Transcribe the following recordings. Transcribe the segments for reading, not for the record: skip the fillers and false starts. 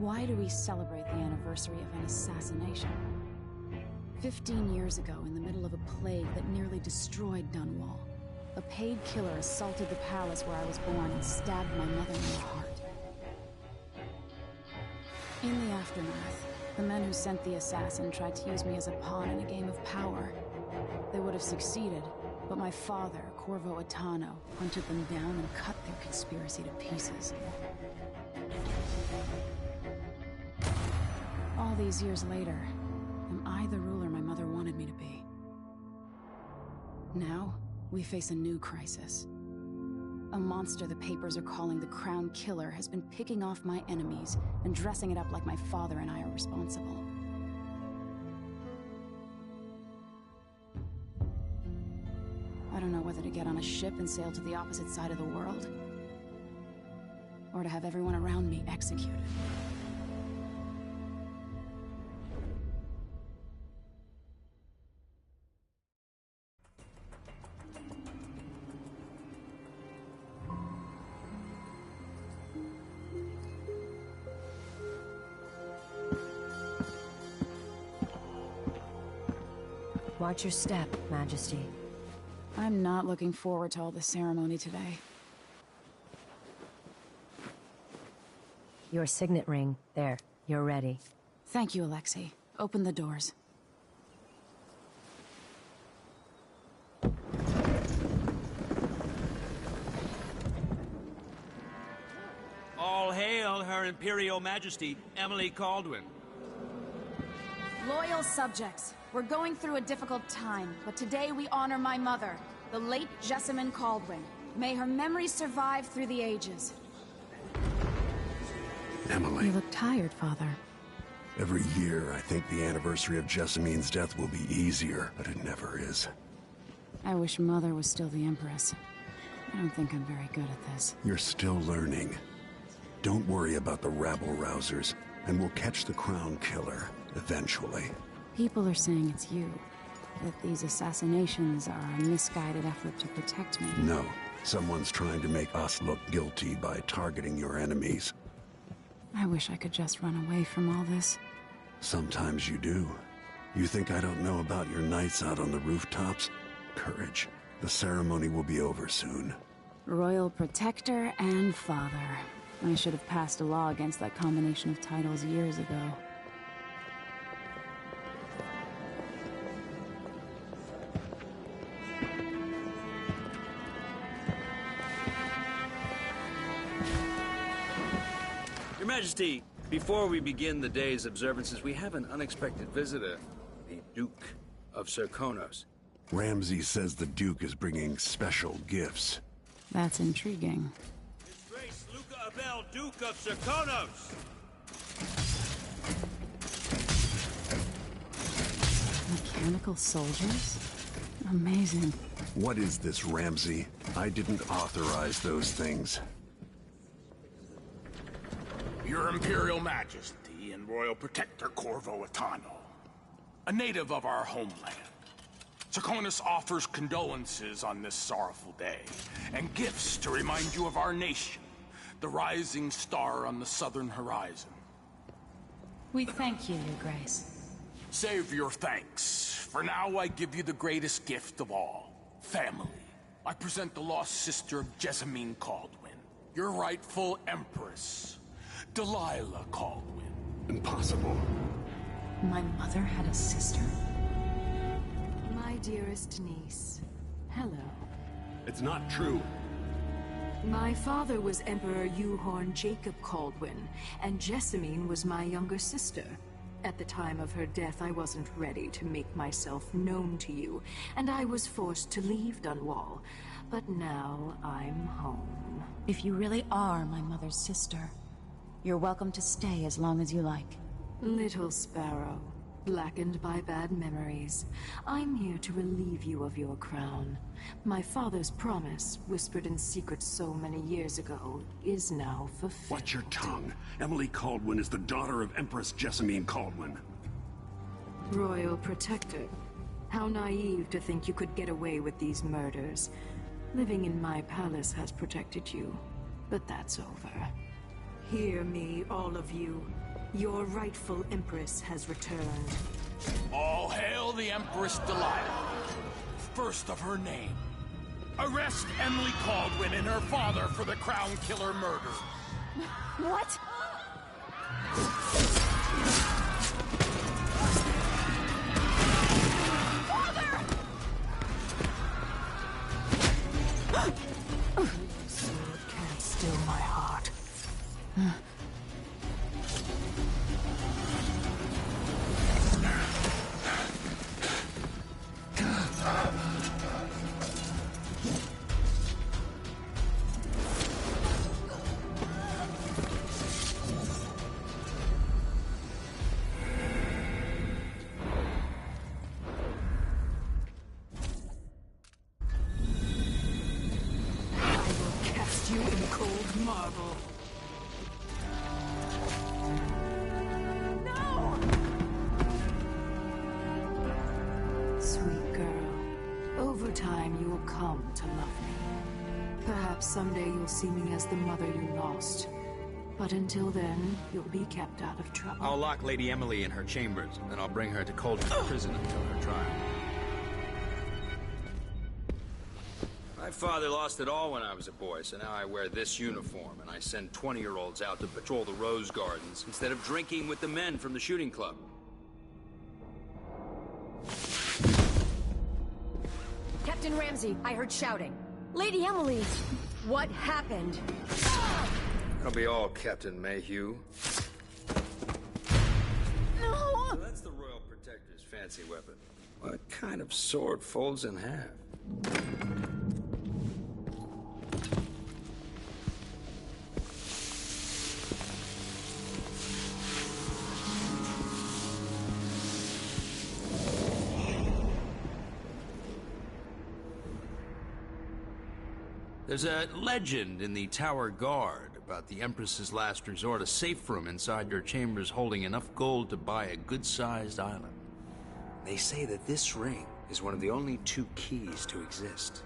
Why do we celebrate the anniversary of an assassination? 15 years ago, in the middle of a plague that nearly destroyed Dunwall, a paid killer assaulted the palace where I was born and stabbed my mother in the heart. In the aftermath, the men who sent the assassin tried to use me as a pawn in a game of power. They would have succeeded, but my father, Corvo Attano, hunted them down and cut their conspiracy to pieces. All these years later, am I the ruler my mother wanted me to be? Now, we face a new crisis. A monster the papers are calling the Crown Killer has been picking off my enemies and dressing it up like my father and I are responsible. I don't know whether to get on a ship and sail to the opposite side of the world, or to have everyone around me executed. Watch your step, Majesty. I'm not looking forward to all the ceremony today. Your signet ring. There. You're ready. Thank you, Alexei. Open the doors. All hail Her Imperial Majesty, Emily Caldwin. Loyal subjects, we're going through a difficult time, but today we honor my mother, the late Jessamine Caldwin. May her memory survive through the ages. Emily. You look tired, Father. Every year, I think the anniversary of Jessamine's death will be easier, but it never is. I wish Mother was still the Empress. I don't think I'm very good at this. You're still learning. Don't worry about the rabble-rousers, and we'll catch the Crown Killer, eventually. People are saying it's you. That these assassinations are a misguided effort to protect me. No. Someone's trying to make us look guilty by targeting your enemies. I wish I could just run away from all this. Sometimes you do. You think I don't know about your nights out on the rooftops? Courage. The ceremony will be over soon. Royal Protector and Father. I should have passed a law against that combination of titles years ago. Your Majesty, before we begin the day's observances, we have an unexpected visitor, the Duke of Serkonos. Ramsay says the Duke is bringing special gifts. That's intriguing. His Grace Luca Abel, Duke of Serkonos! Mechanical soldiers? Amazing. What is this, Ramsay? I didn't authorize those things. Your Imperial Majesty and Royal Protector Corvo Attano, a native of our homeland. Serkonos offers condolences on this sorrowful day, and gifts to remind you of our nation, the rising star on the southern horizon. We thank you, Your Grace. Save your thanks. For now, I give you the greatest gift of all, family. I present the lost sister of Jessamine Caldwin, your rightful Empress, Delilah Caldwin. Impossible. My mother had a sister? My dearest niece, hello. It's not true. My father was Emperor Yuhorn Jacob Caldwin, and Jessamine was my younger sister. At the time of her death, I wasn't ready to make myself known to you, and I was forced to leave Dunwall. But now I'm home. If you really are my mother's sister, you're welcome to stay as long as you like. Little sparrow, blackened by bad memories, I'm here to relieve you of your crown. My father's promise, whispered in secret so many years ago, is now fulfilled. Watch your tongue. Emily Caldwin is the daughter of Empress Jessamine Caldwin. Royal Protector, how naive to think you could get away with these murders. Living in my palace has protected you, but that's over. Hear me, all of you. Your rightful Empress has returned. All hail the Empress Delilah, first of her name. Arrest Emily Caldwin and her father for the Crown Killer murder. What? Sword can't still my heart. You in cold marble. No! Sweet girl, over time you will come to love me. Perhaps someday you'll see me as the mother you lost. But until then, you'll be kept out of trouble. I'll lock Lady Emily in her chambers, and then I'll bring her to Coldham's prison until her trial. My father lost it all when I was a boy, so now I wear this uniform, and I send 20-year-olds out to patrol the rose gardens instead of drinking with the men from the shooting club. Captain Ramsey, I heard shouting. Lady Emily, what happened? That'll be all, Captain Mayhew. No! So that's the Royal Protector's fancy weapon. What kind of sword folds in half? There's a legend in the Tower Guard about the Empress's last resort, a safe room inside your chambers holding enough gold to buy a good-sized island. They say that this ring is one of the only 2 keys to exist.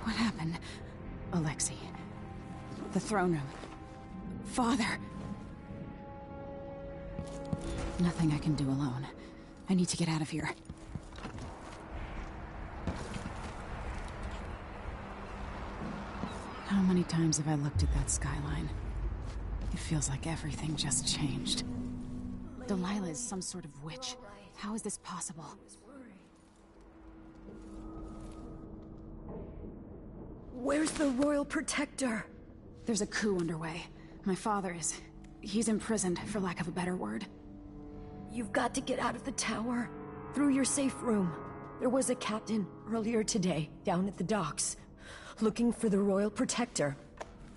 What happened? Alexei. The throne room. Father. Nothing I can do alone. I need to get out of here. How many times have I looked at that skyline? It feels like everything just changed. Delilah is some sort of witch. How is this possible? Where's the Royal Protector? There's a coup underway. My father is... he's imprisoned, for lack of a better word. You've got to get out of the tower. Through your safe room. There was a captain earlier today, down at the docks. Looking for the Royal Protector.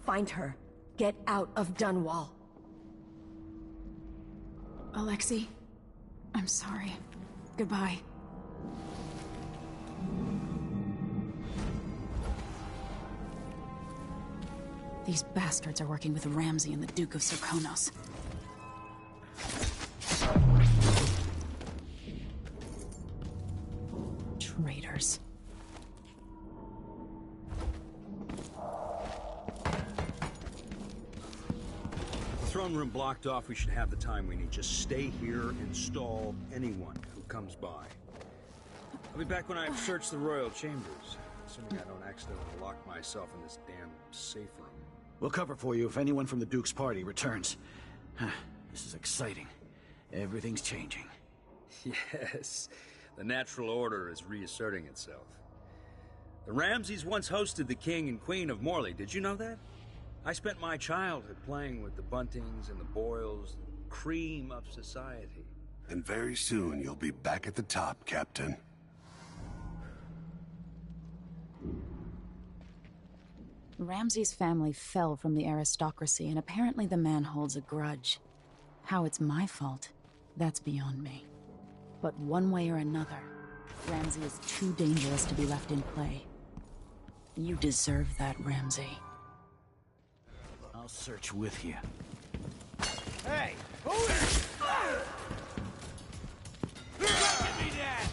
Find her. Get out of Dunwall. Alexei, I'm sorry. Goodbye. These bastards are working with Ramsey and the Duke of Serkonos. Traitors. Throne room blocked off. We should have the time we need. Just stay here and stall anyone who comes by. I'll be back when I've searched the royal chambers. Assuming I don't accidentally lock myself in this damn safe room. We'll cover for you if anyone from the Duke's party returns. This is exciting. Everything's changing. Yes, the natural order is reasserting itself. The Ramseys once hosted the King and Queen of Morley. Did you know that? I spent my childhood playing with the Buntings and the Boyles, the cream of society. And very soon you'll be back at the top, Captain. Ramsey's family fell from the aristocracy, and apparently the man holds a grudge. How it's my fault, that's beyond me. But one way or another, Ramsey is too dangerous to be left in play. You deserve that, Ramsey. I'll search with you. Hey, who is... Give me that!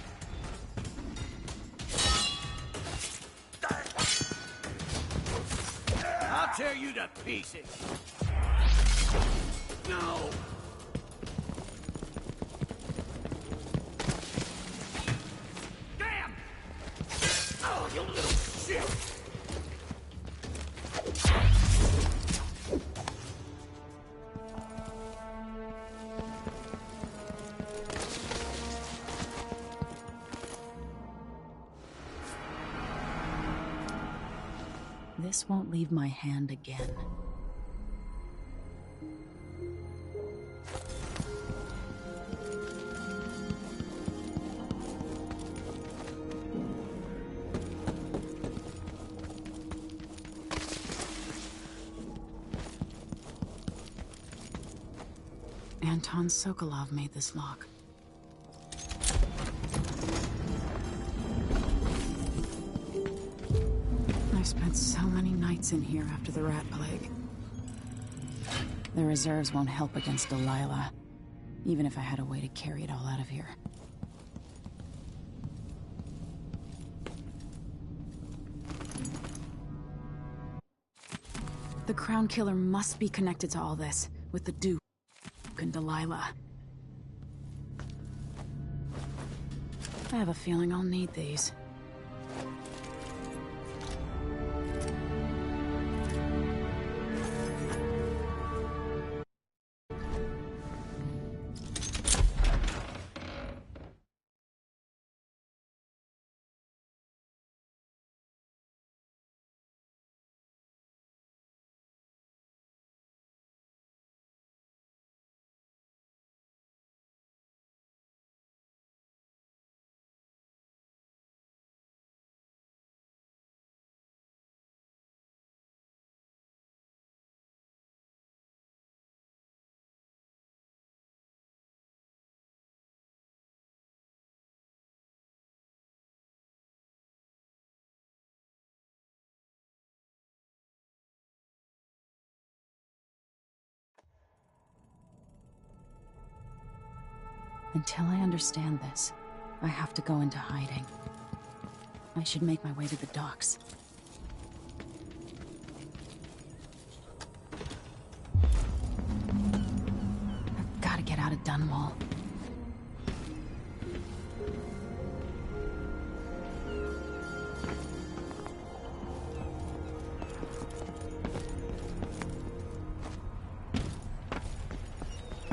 I'll tear you to pieces! No! Damn! Oh, you little shit! This won't leave my hand again. Anton Sokolov made this lock. I've spent so many nights in here after the rat plague. The reserves won't help against Delilah, even if I had a way to carry it all out of here. The Crown Killer must be connected to all this, with the Duke and Delilah. I have a feeling I'll need these. Until I understand this, I have to go into hiding. I should make my way to the docks. I've got to get out of Dunwall.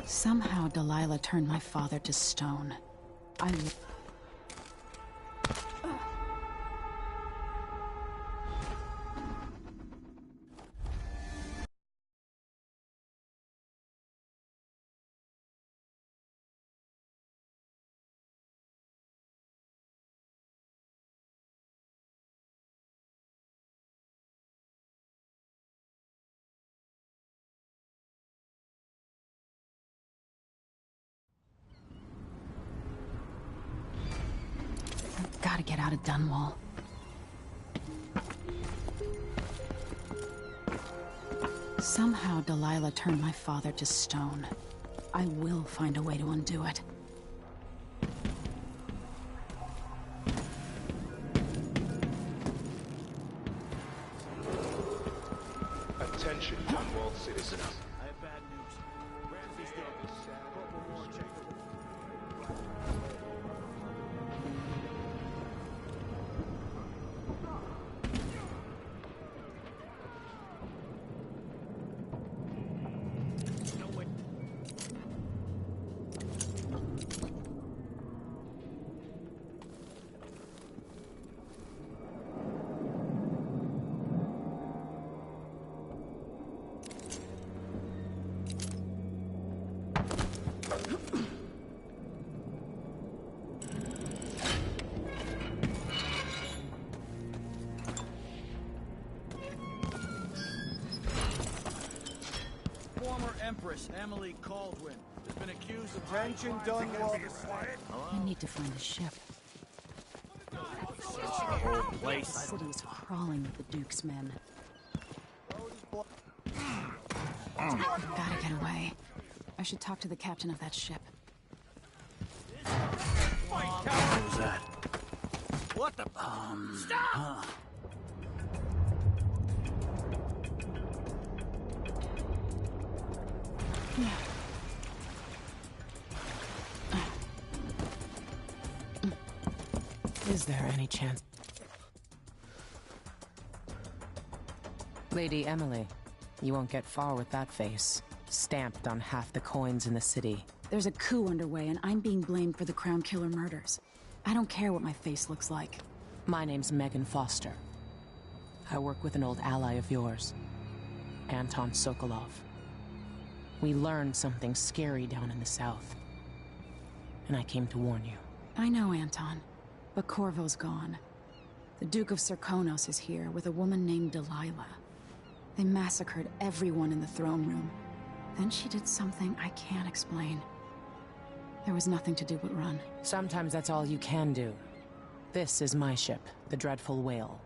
Somehow Delilah turned my father to stone. Gotta get out of Dunwall. Somehow Delilah turned my father to stone. I will find a way to undo it. Attention, Dunwall citizens. I have bad news. Ramsey's dead. Corporal Warren Jacob. Empress Emily Caldwin has been accused of... Attention, Dunwall. I need to find a ship. The whole The place. city is crawling with the Duke's men. Gotta get away. I should talk to the captain of that ship. What was that? What the? Stop! Is there any chance? Lady Emily, you won't get far with that face. Stamped on half the coins in the city. There's a coup underway, and I'm being blamed for the Crown Killer murders. I don't care what my face looks like. My name's Megan Foster. I work with an old ally of yours, Anton Sokolov. We learned something scary down in the south, and I came to warn you. I know, Anton, but Corvo's gone. The Duke of Serkonos is here with a woman named Delilah. They massacred everyone in the throne room. Then she did something I can't explain. There was nothing to do but run. Sometimes that's all you can do. This is my ship, the Dreadful Whale.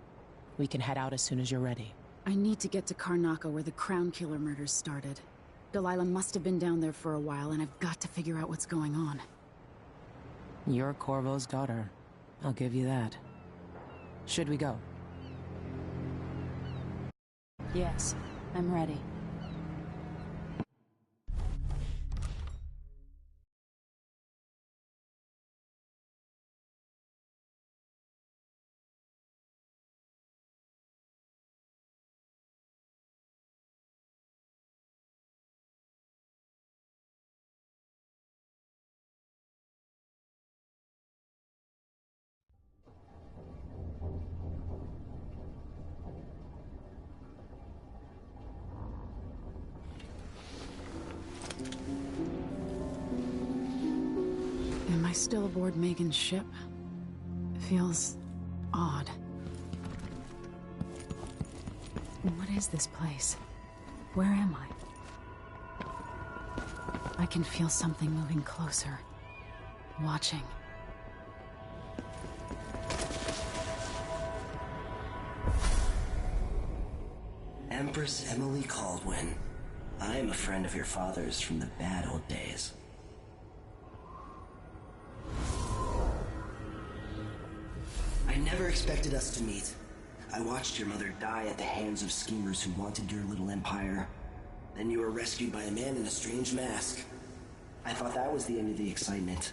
We can head out as soon as you're ready. I need to get to Karnaca where the Crown Killer murders started. Delilah must have been down there for a while, and I've got to figure out what's going on. You're Corvo's daughter. I'll give you that. Should we go? Yes, I'm ready. Am I still aboard Megan's ship? Feels odd. What is this place? Where am I? I can feel something moving closer. Watching. Empress Emily Caldwin. I am a friend of your father's from the bad old days. I never expected us to meet. I watched your mother die at the hands of schemers who wanted your little empire. Then you were rescued by a man in a strange mask. I thought that was the end of the excitement.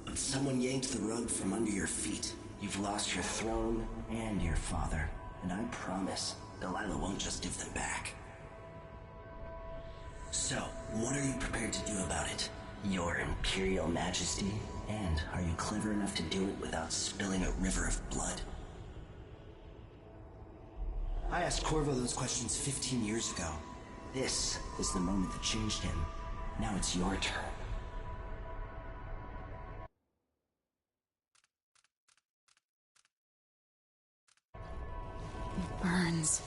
But someone yanked the rug from under your feet. You've lost your throne and your father. And I promise, Delilah won't just give them back. So, what are you prepared to do about it? Your Imperial Majesty? And are you clever enough to do it without spilling a river of blood? I asked Corvo those questions 15 years ago. This is the moment that changed him. Now it's your turn. It burns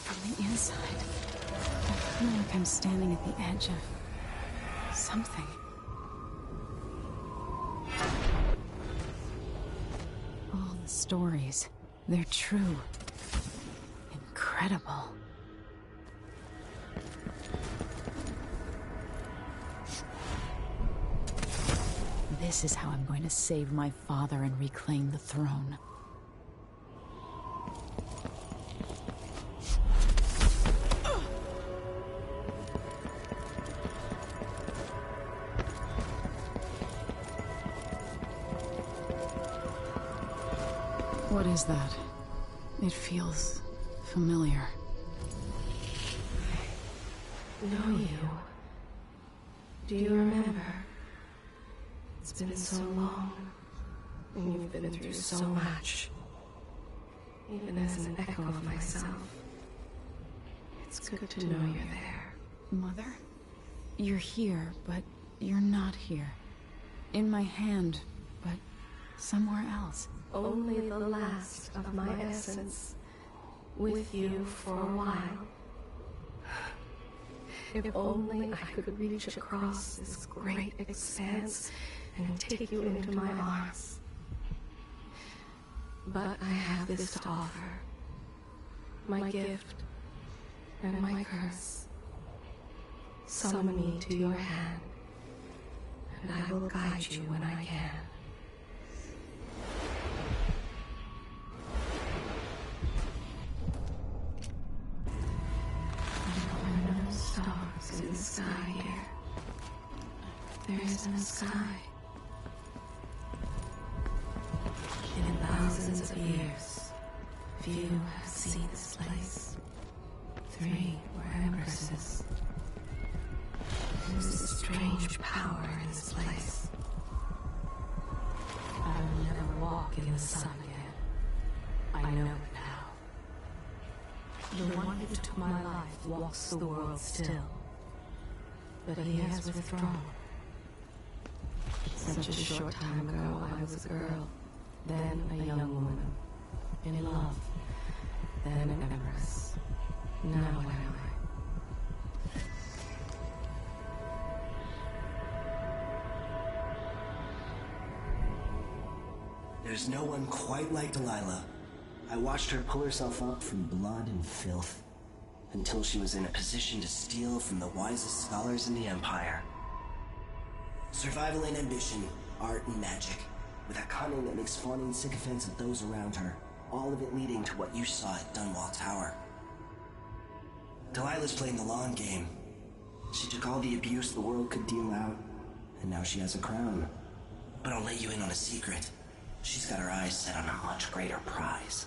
from the inside. I feel like I'm standing at the edge of something. All the stories, they're true. Incredible. This is how I'm going to save my father and reclaim the throne. What is that? It feels familiar. Know you. Do you remember? It's been so long, and you've been through so much. Even as an echo of myself, it's good to know you're there. Mother? You're here, but you're not here. In my hand, but somewhere else. Only the last of my essence, with you for a while. If only I could reach across this great expanse and take you into my arms. But I have this to offer. My gift and my curse. Summon me to your hand, and I will guide you when I can. There are no stars in the sky here. There is no sky. In thousands of years, few have seen this place. 3 were empresses. There's a strange power in this place. I will never walk in the sun again. I know it now. The one who took my life walks the world still. But he has withdrawn. Such a short time ago, I was a girl, then a young woman, in love, then an empress. Now what am I? There's no one quite like Delilah. I watched her pull herself up from blood and filth, until she was in a position to steal from the wisest scholars in the Empire. Survival and ambition, art and magic, with a cunning that makes fawning sycophants of those around her, all of it leading to what you saw at Dunwall Tower. Delilah's playing the long game. She took all the abuse the world could deal out, and now she has a crown. But I'll let you in on a secret. She's got her eyes set on a much greater prize.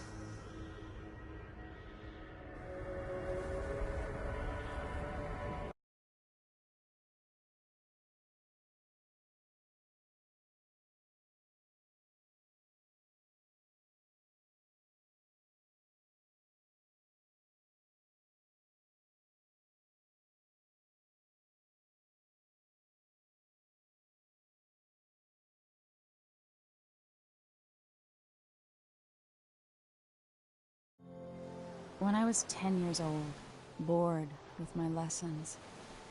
When I was 10 years old, bored with my lessons,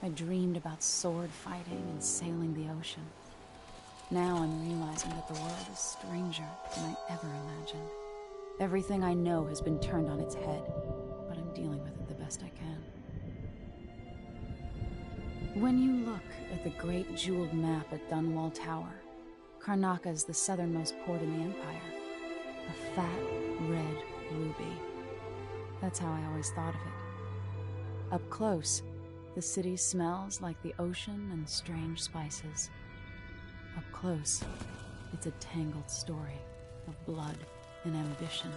I dreamed about sword fighting and sailing the ocean. Now I'm realizing that the world is stranger than I ever imagined. Everything I know has been turned on its head, but I'm dealing with it the best I can. When you look at the great jeweled map at Dunwall Tower, Karnaca is the southernmost port in the Empire. A fat, red ruby. That's how I always thought of it. Up close, the city smells like the ocean and strange spices. Up close, it's a tangled story of blood and ambition.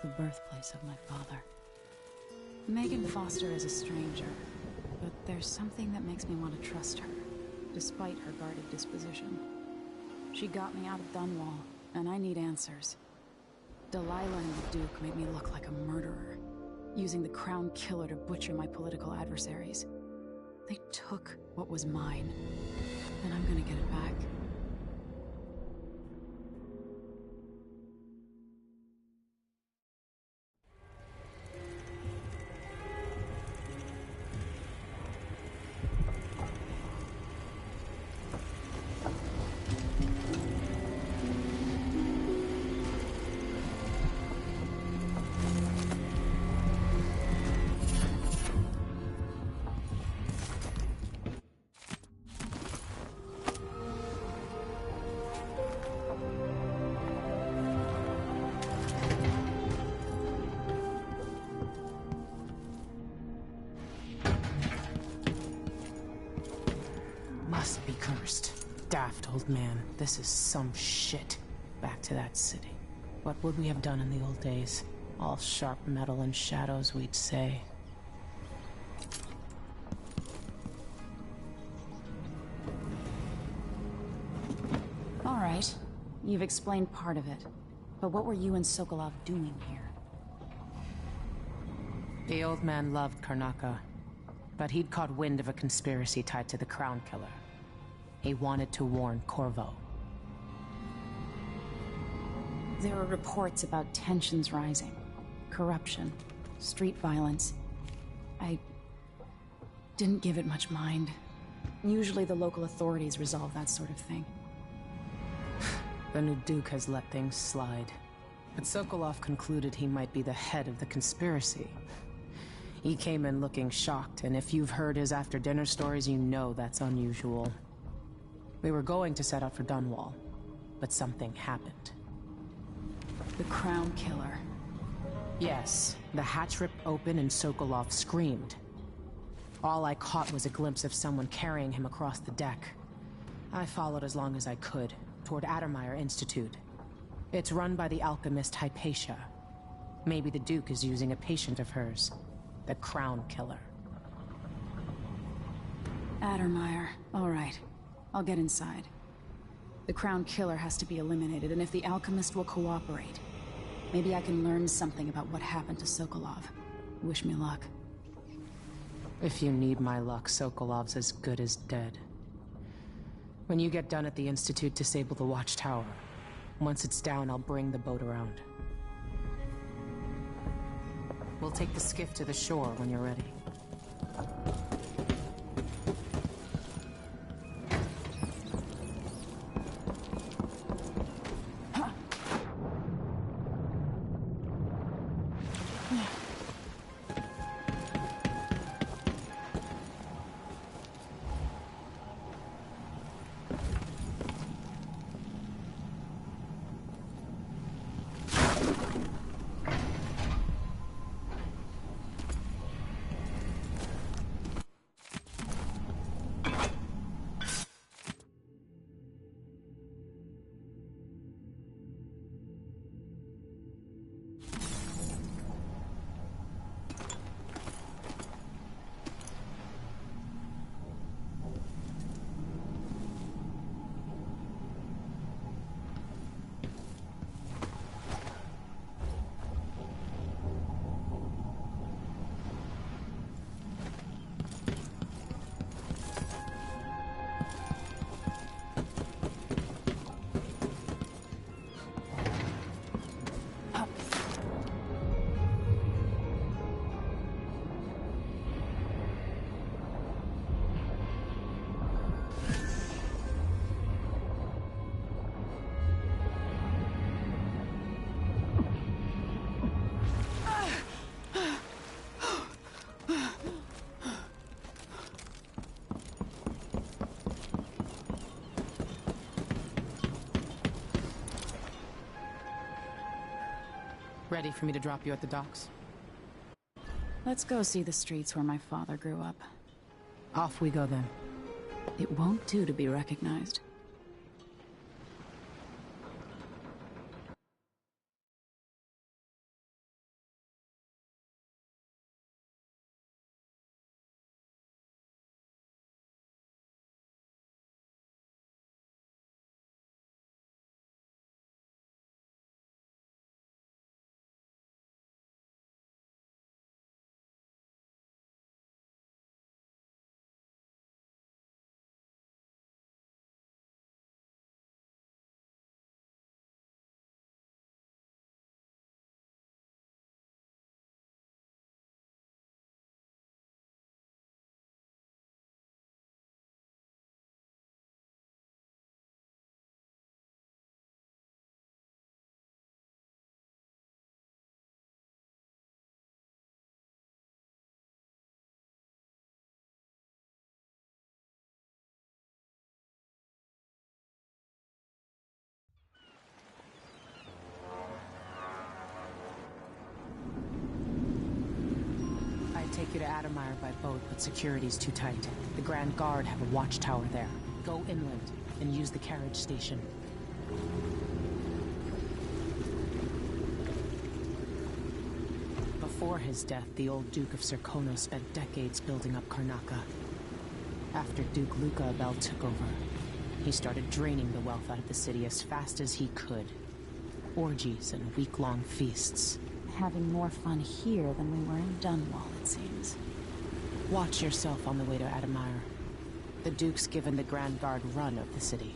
The birthplace of my father. Megan Foster is a stranger, but there's something that makes me want to trust her, despite her guarded disposition. She got me out of Dunwall, and I need answers. Delilah and the Duke made me look like a murderer, using the Crown Killer to butcher my political adversaries. They took what was mine, and I'm gonna get it back. Must be cursed. Daft old man, this is some shit. Back to that city. What would we have done in the old days? All sharp metal and shadows, we'd say. All right, you've explained part of it. But what were you and Sokolov doing here? The old man loved Karnaca, but he'd caught wind of a conspiracy tied to the Crown Killer. He wanted to warn Corvo. There were reports about tensions rising, corruption, street violence. I didn't give it much mind. Usually the local authorities resolve that sort of thing. The new Duke has let things slide, but Sokolov concluded he might be the head of the conspiracy. He came in looking shocked, and if you've heard his after-dinner stories, you know that's unusual. We were going to set out for Dunwall, but something happened. The Crown Killer. Yes, the hatch ripped open and Sokolov screamed. All I caught was a glimpse of someone carrying him across the deck. I followed as long as I could, toward Addermeyer Institute. It's run by the alchemist Hypatia. Maybe the Duke is using a patient of hers. The Crown Killer. Addermeyer. All right. I'll get inside. The Crown Killer has to be eliminated, and if the alchemist will cooperate, maybe I can learn something about what happened to Sokolov. Wish me luck. If you need my luck, Sokolov's as good as dead. When you get done at the Institute, disable the watchtower. Once it's down, I'll bring the boat around. We'll take the skiff to the shore when you're ready. Ready for me to drop you at the docks? Let's go see the streets where my father grew up. Off we go then. It won't do to be recognized. Take you to Addermeyer by boat, but security's too tight. The Grand Guard have a watchtower there. Go inland and use the carriage station. Before his death, the old Duke of Serkonos spent decades building up Karnaca. After Duke Luca Abel took over, he started draining the wealth out of the city as fast as he could. Orgies and week-long feasts. Having more fun here than we were in Dunwall, it seems. Watch yourself on the way to Addermeyer. The Duke's given the Grand Guard run of the city.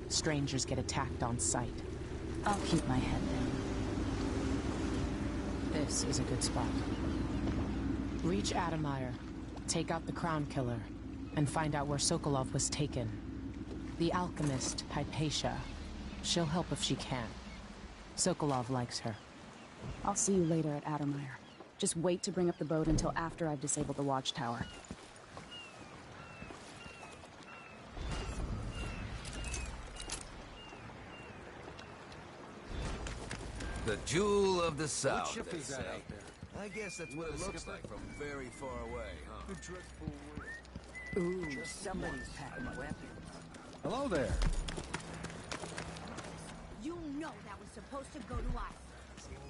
Strangers get attacked on sight. I'll keep my head down. This is a good spot. Reach Addermeyer, take out the Crown Killer, and find out where Sokolov was taken. The alchemist, Hypatia. She'll help if she can. Sokolov likes her. I'll see you later at Addermeyer. Just wait to bring up the boat until after I've disabled the watchtower. The jewel of the South, What ship they is that say. out there? I guess that's what it looks like from very far away, huh? Ooh, somebody's packing weapons. Hello there. You know that was supposed to go to us.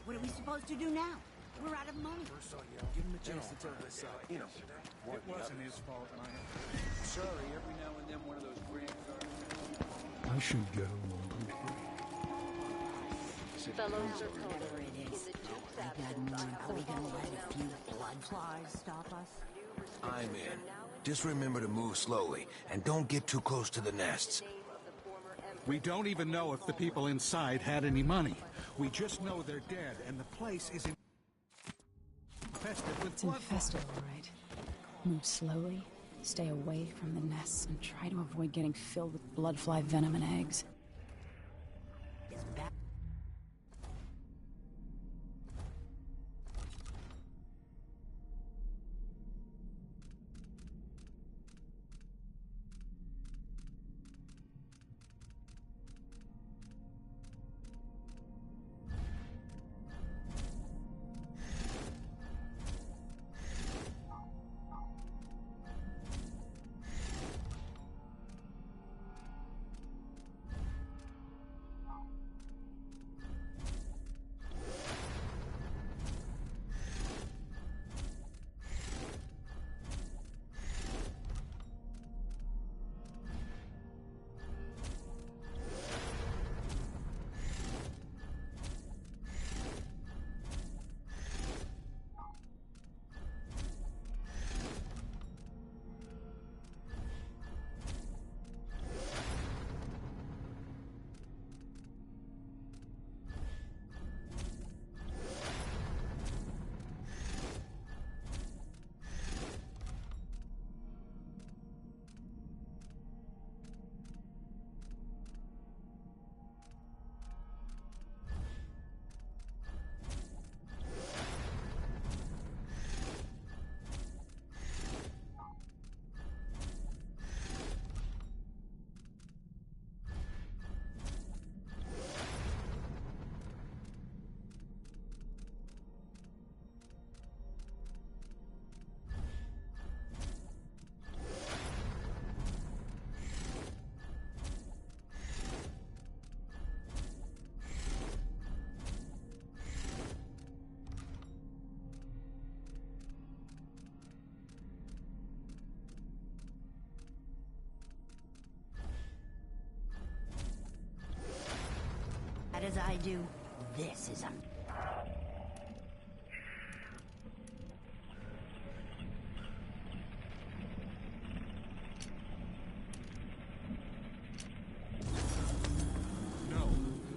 What are we supposed to do now? We're out of money. Give him a chance to tell this out. You know, it wasn't his fault, Maya. Sorry, every now and then one of those grand cars. I should get along with you. Fellows are whatever it is. Are we gonna let a few blood flies stop us? I'm in. Just remember to move slowly, and don't get too close to the nests. We don't even know if the people inside had any money. We just know they're dead, and the place is infested with It's blood. infested, all right. Move slowly, stay away from the nests, and try to avoid getting filled with bloodfly venom and eggs. As I do, this is a... No.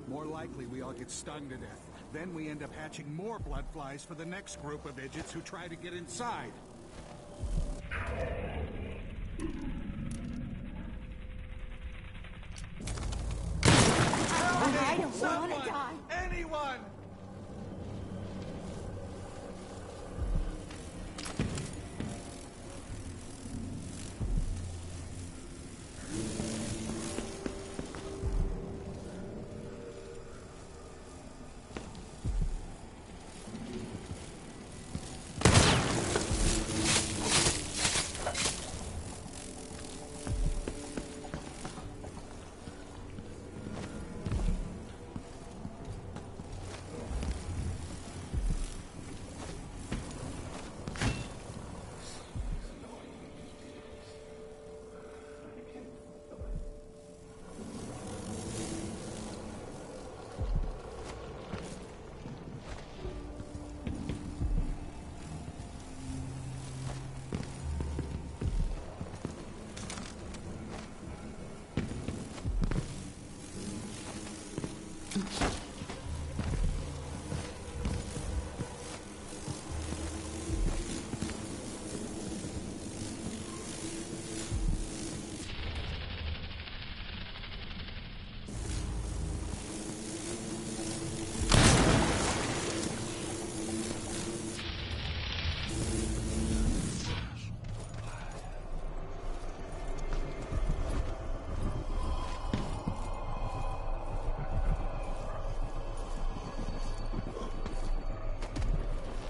More likely we all get stung to death. Then we end up hatching more blood flies for the next group of idiots who try to get inside. I don't want to die. Anyone!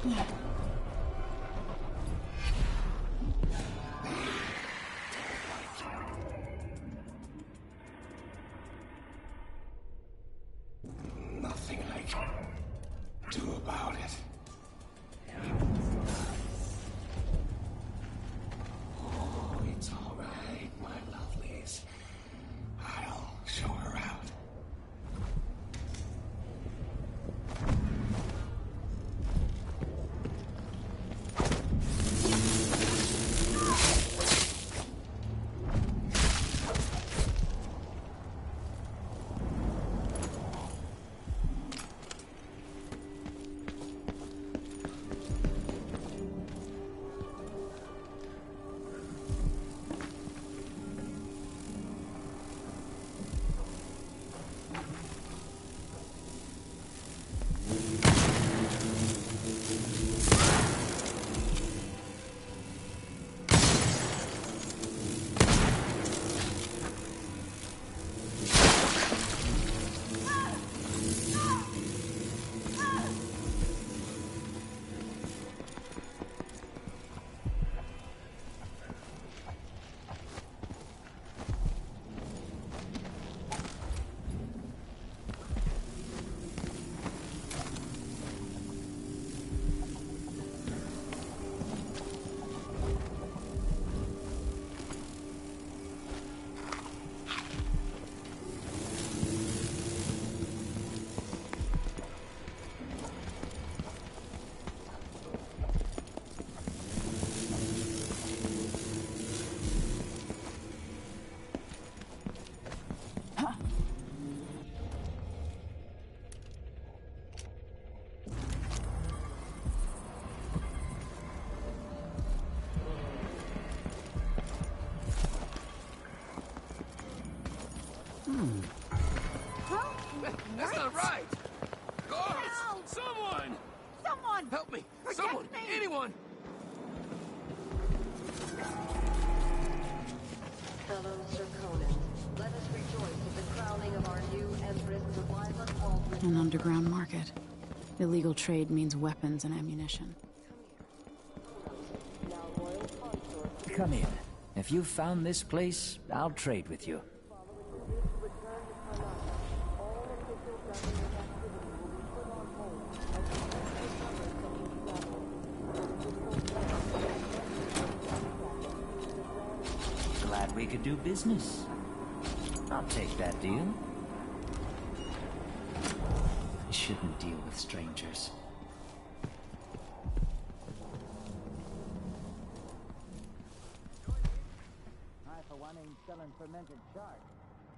Nothing I can do about it. Oh, it's all right, my lovelies. I'll show her out. That's not right! Guards! Someone! Someone! Help me! Protect Someone! me! Anyone! Fellow Sir Conan, let us rejoice at the crowning of our new Empress, the Wyvern Baldwin. An underground market. Illegal trade means weapons and ammunition. Come in. If you've found this place, I'll trade with you. Glad we could do business. I'll take that deal. I shouldn't deal with strangers.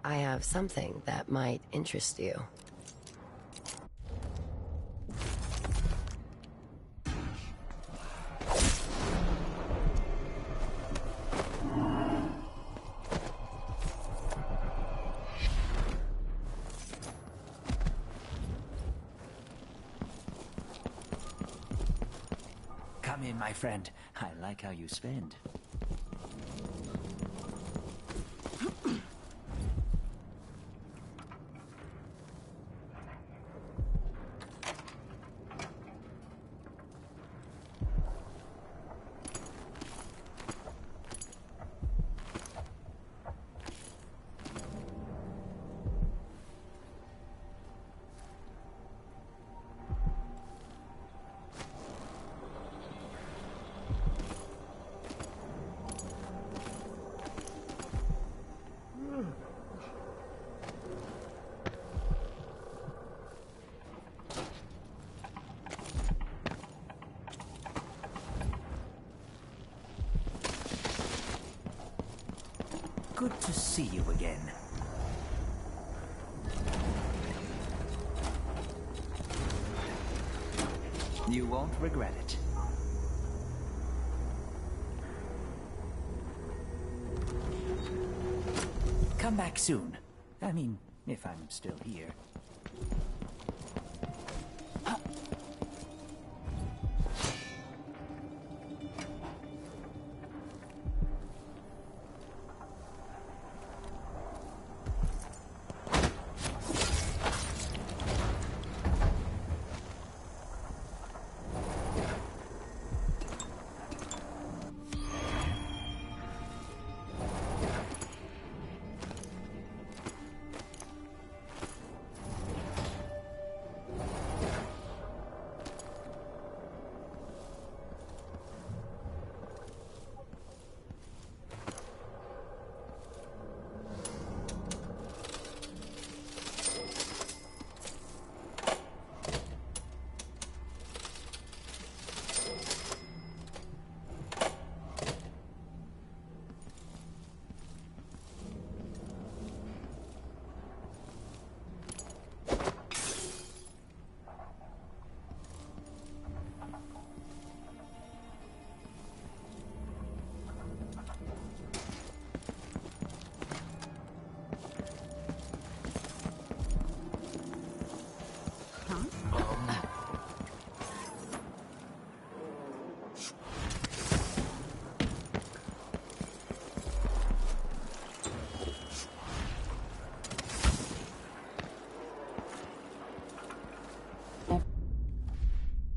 I have something that might interest you. Come in, my friend. I like how you spend. Good to see you again. You won't regret it. Come back soon. I mean, if I'm still here.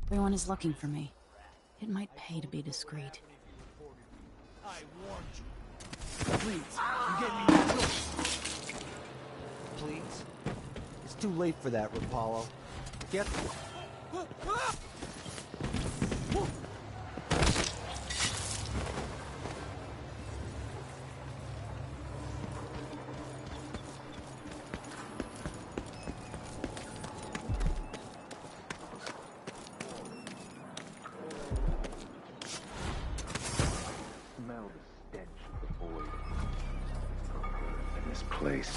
Everyone is looking for me. It might pay to be discreet. I warned you. Please, you gave me no choice. Please? It's too late for that, Rapallo. Get... Smell the stench of the void. In this place.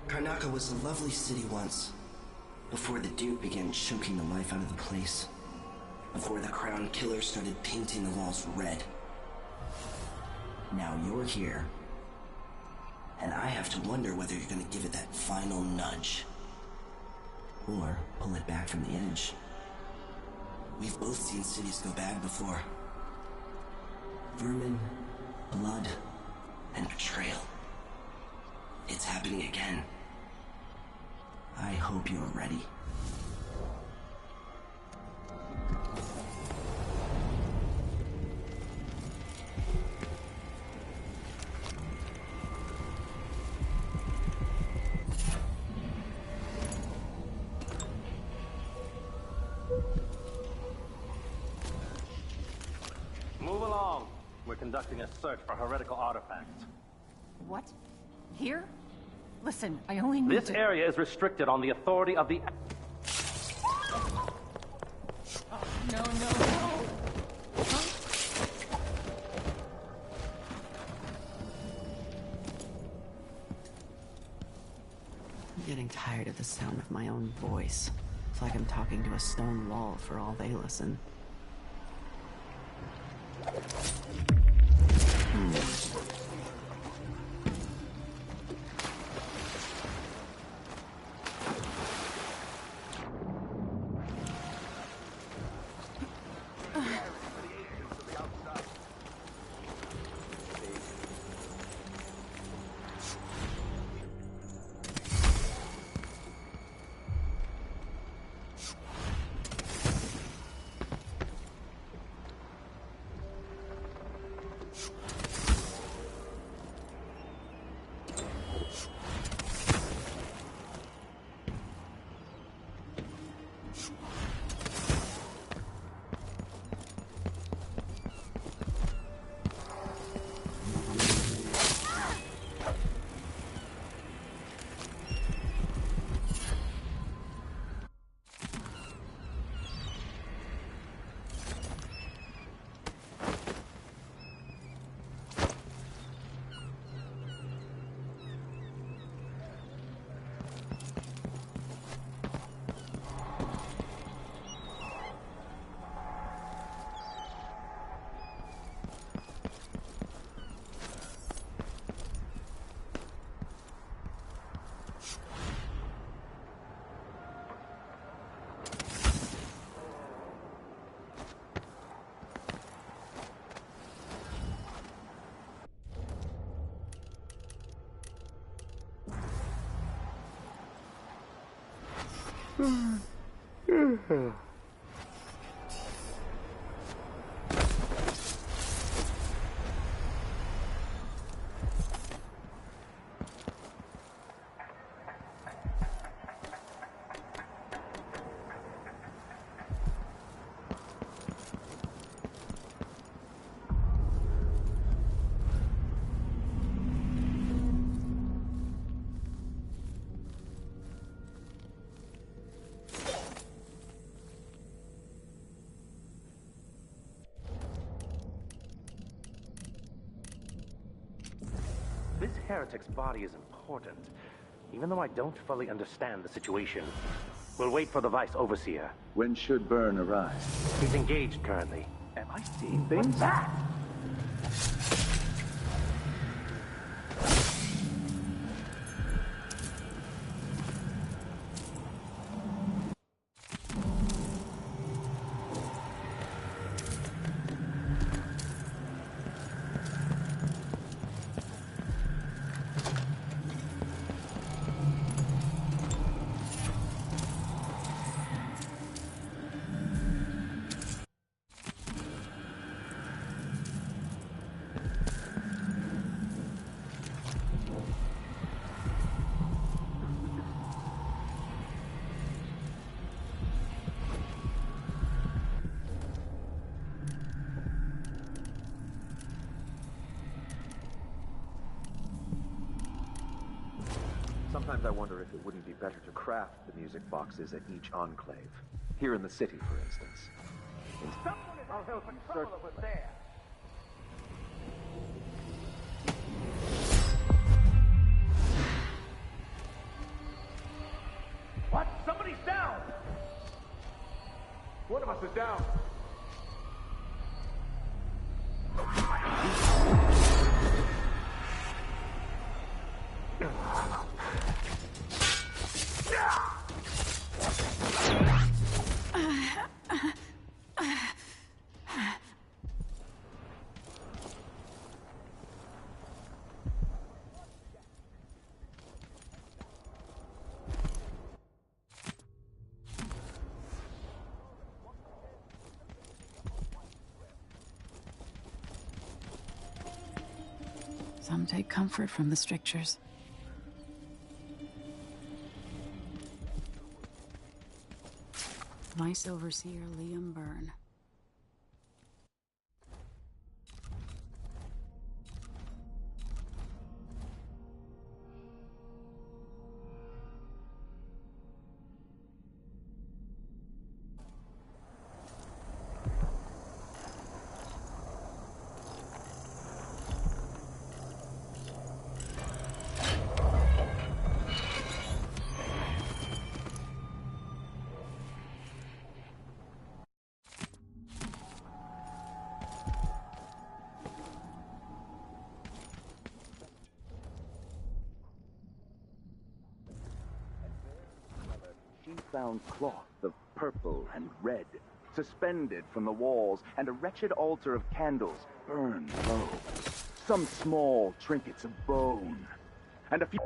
Karnaca was a lovely city once, before the Duke began choking the life out of the place. Before the Crown Killer started painting the walls red. Now you're here, and I have to wonder whether you're gonna give it that final nudge, or pull it back from the edge. We've both seen cities go bad before. Vermin, blood, and betrayal. It's happening again. I hope you're ready. Move along. We're conducting a search for heretical artifacts. What? Here? Listen, I only need This area is restricted on the authority of the... No. I'm getting tired of the sound of my own voice. It's like I'm talking to a stone wall for all they listen. This heretic's body is important, even though I don't fully understand the situation. We'll wait for the Vice Overseer. When should Byrne arrive? He's engaged currently. Am I seeing things? What's that? Sometimes I wonder if it wouldn't be better to craft the music boxes at each enclave. Here in the city, for instance. I'll help you search over there. What? Somebody's down! One of us is down. Some take comfort from the strictures. Vice Overseer Liam Byrne. She found cloth of purple and red, suspended from the walls, and a wretched altar of candles burned low. Some small trinkets of bone, and a few...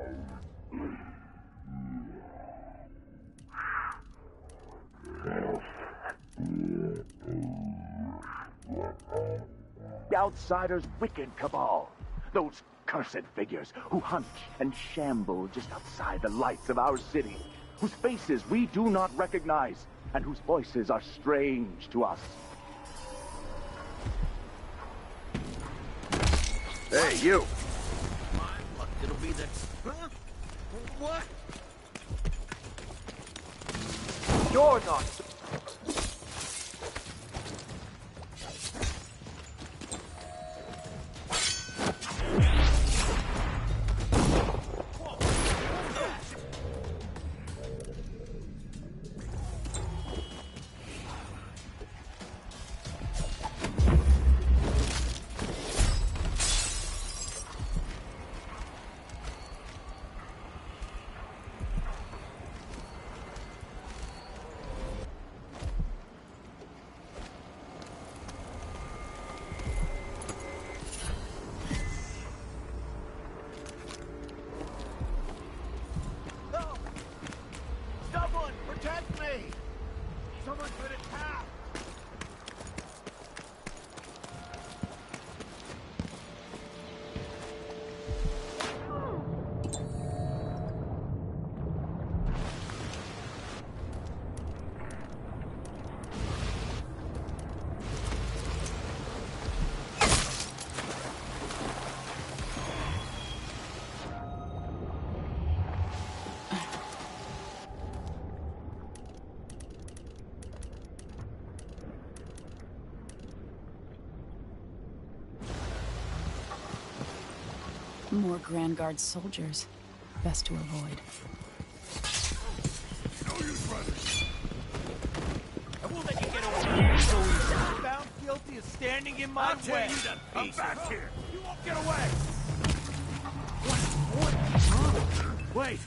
The outsider's wicked cabal. Those cursed figures who hunt and shamble just outside the lights of our city, whose faces we do not recognize, and whose voices are strange to us. Hey, you! My luck, it'll be that... Huh? What? You're not... Someone protect me! Someone could attack! More Grand Guard soldiers. Best to avoid. No use running! I won't let you get away so easy. Found guilty of standing in my way. I'm back here. You won't get away! What? Huh? Wait!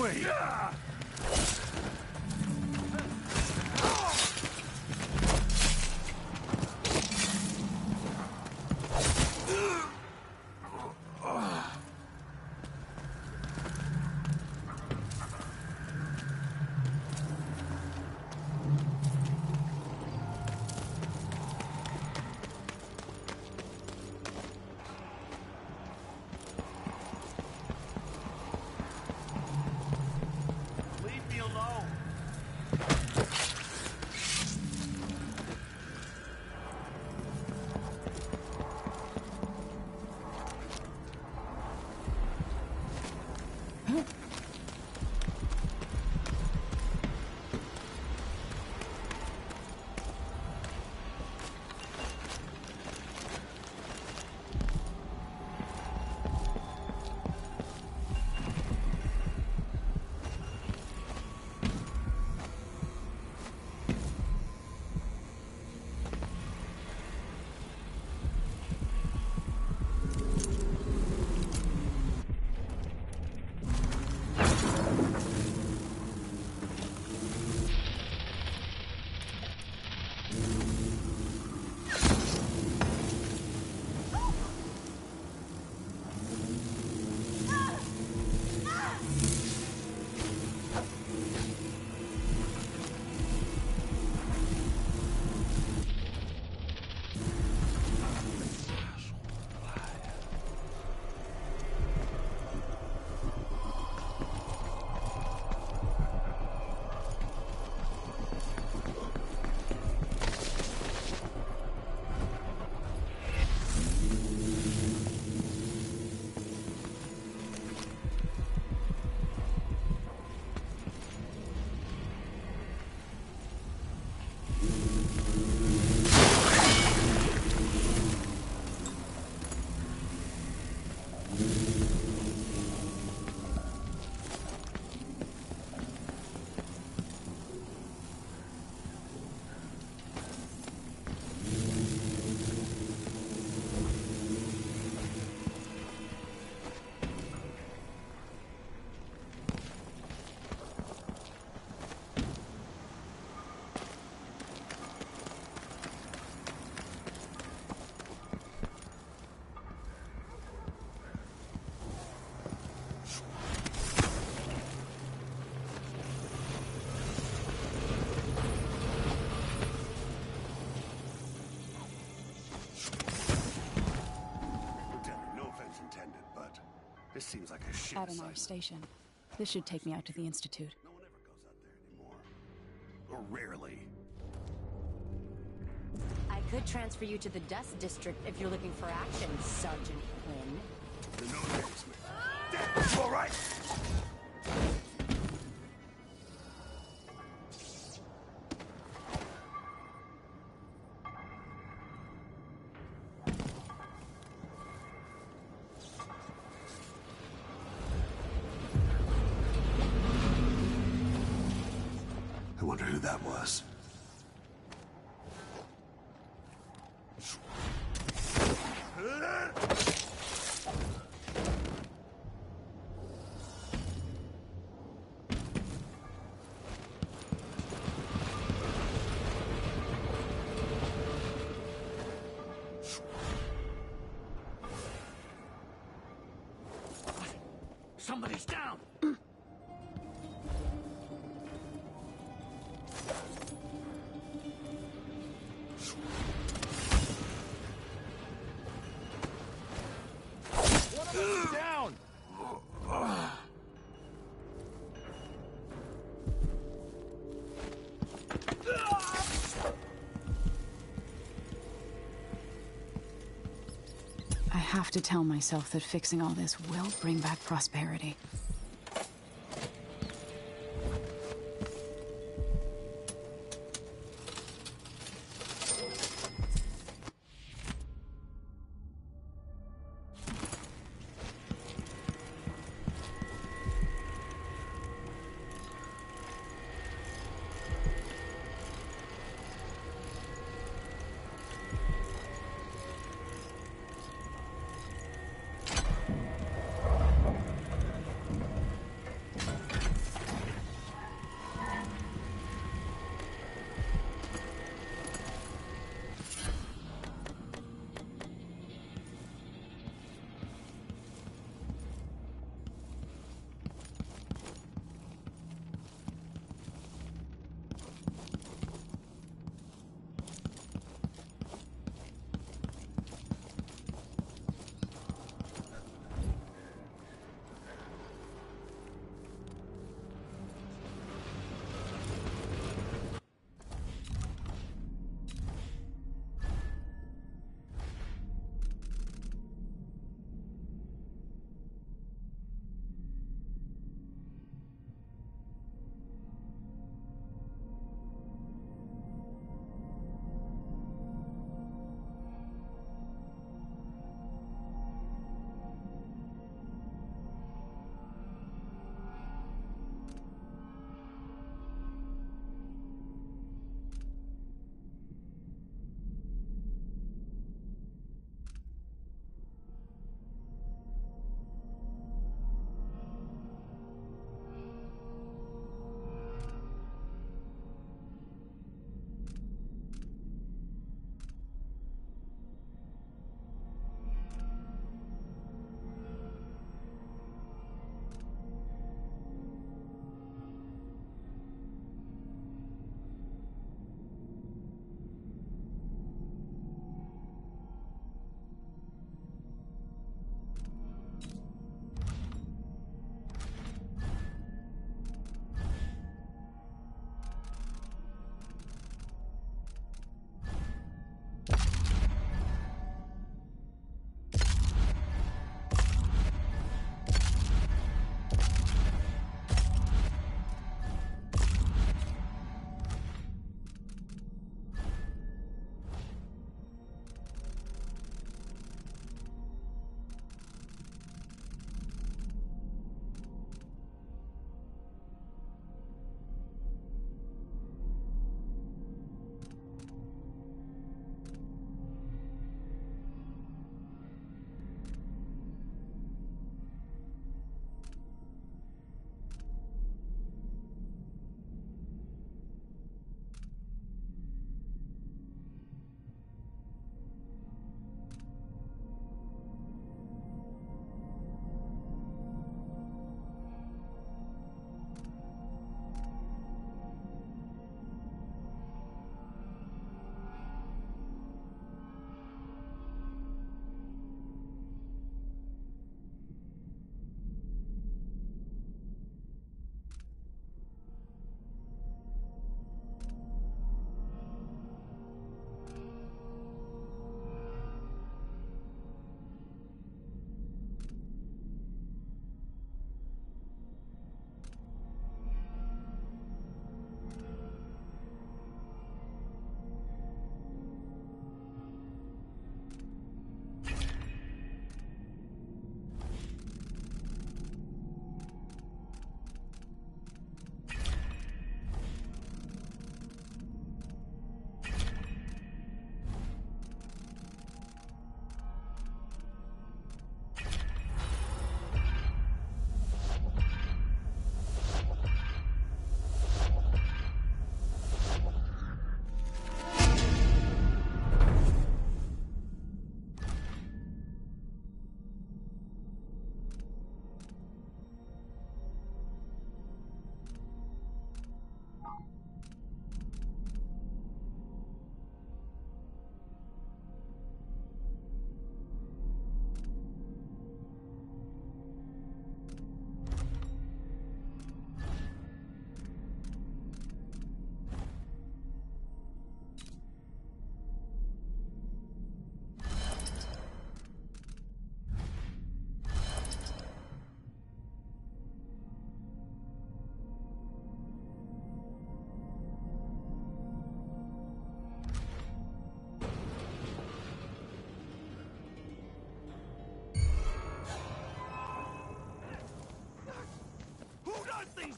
Wait! Leave me alone! seems like a shit Adonai assignment. Station. This should take me out to the Institute. No one ever goes out there anymore. Or rarely. I could transfer you to the Dust District if you're looking for action, Sergeant Quinn. The no names, man. Damn, you all right? I wonder who that was. Somebody's down! One of them is down! I have to tell myself that fixing all this will bring back prosperity.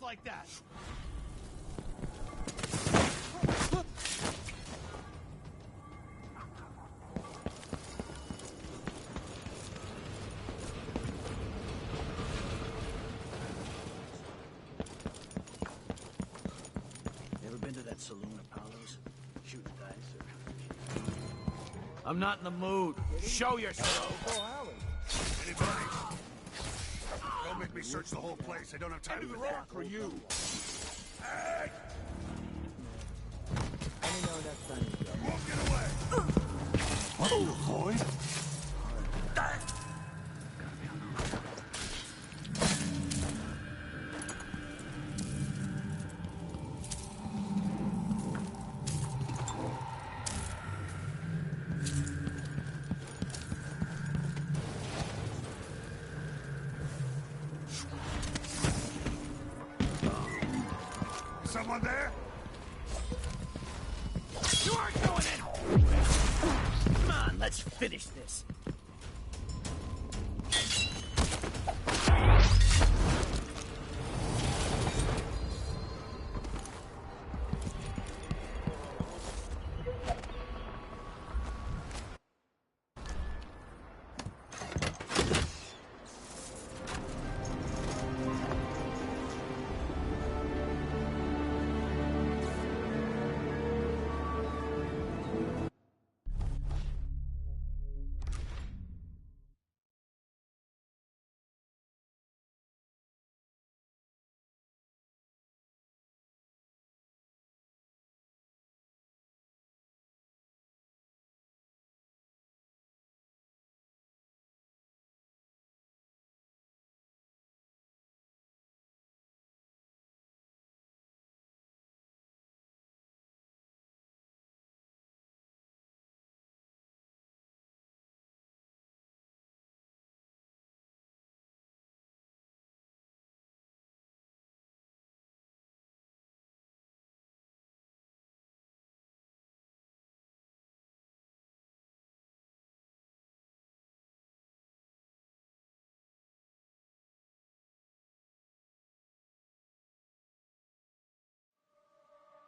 like that? Ever been to that saloon, Apollo's? Shooting dice or... I'm not in the mood. Show yourself. Anybody? Don't make me search the whole place. I don't have time to do that. For you. Hey! Let me know next time you go. Won't get away! Oh, boy! Someone there? You aren't going in! Come on, let's finish this.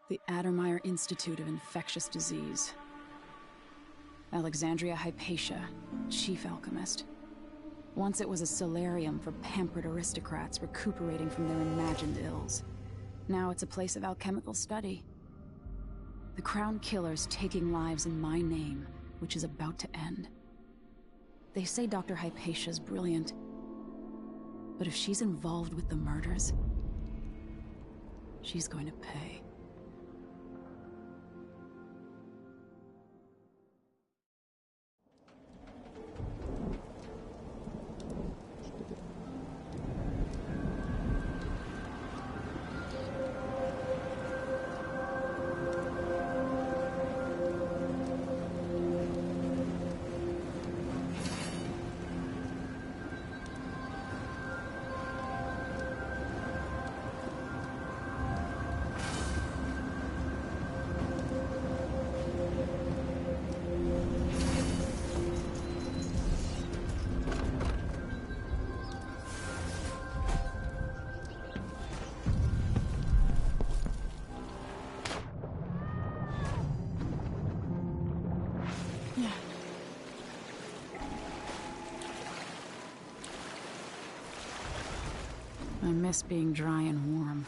The Addermeyer Institute of Infectious Disease. Alexandria Hypatia, chief alchemist. Once it was a solarium for pampered aristocrats recuperating from their imagined ills. Now it's a place of alchemical study. The Crown Killer's taking lives in my name, which is about to end. They say Dr. Hypatia's brilliant, but if she's involved with the murders, she's going to pay. I miss being dry and warm.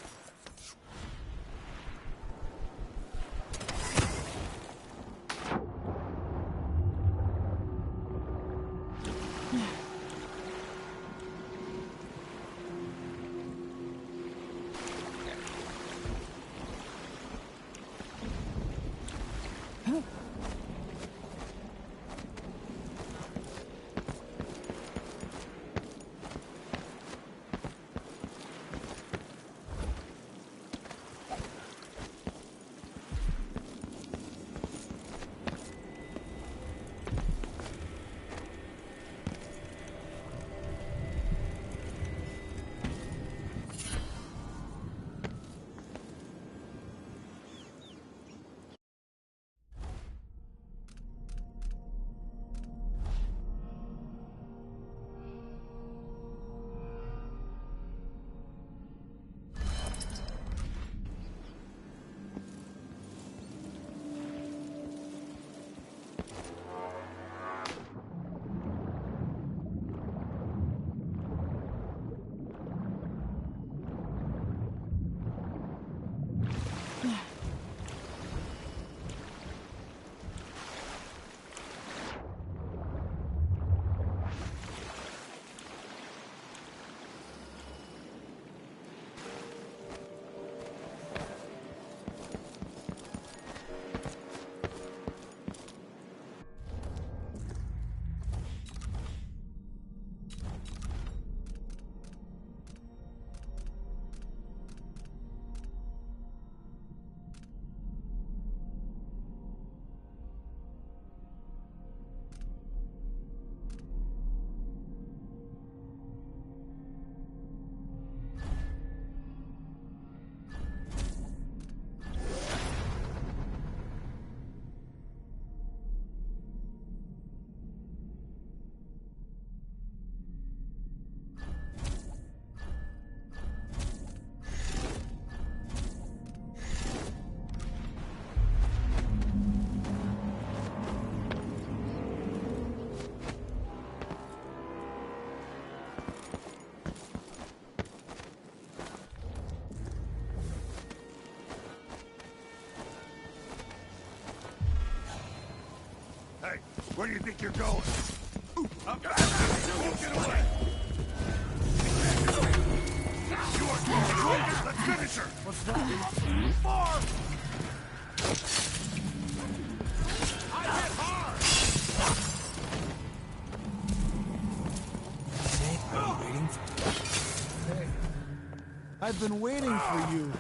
Where do you think you're going? I'm gonna have you. Won't get away. You are too. Let's finish her. What's that? Far. I hit hard. Hey, I've been waiting for you.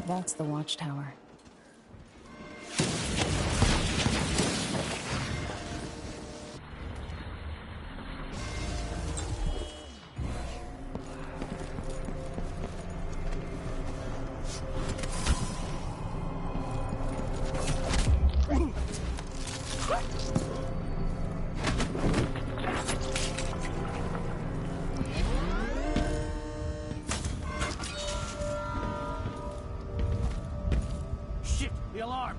That's the watchtower. The alarm!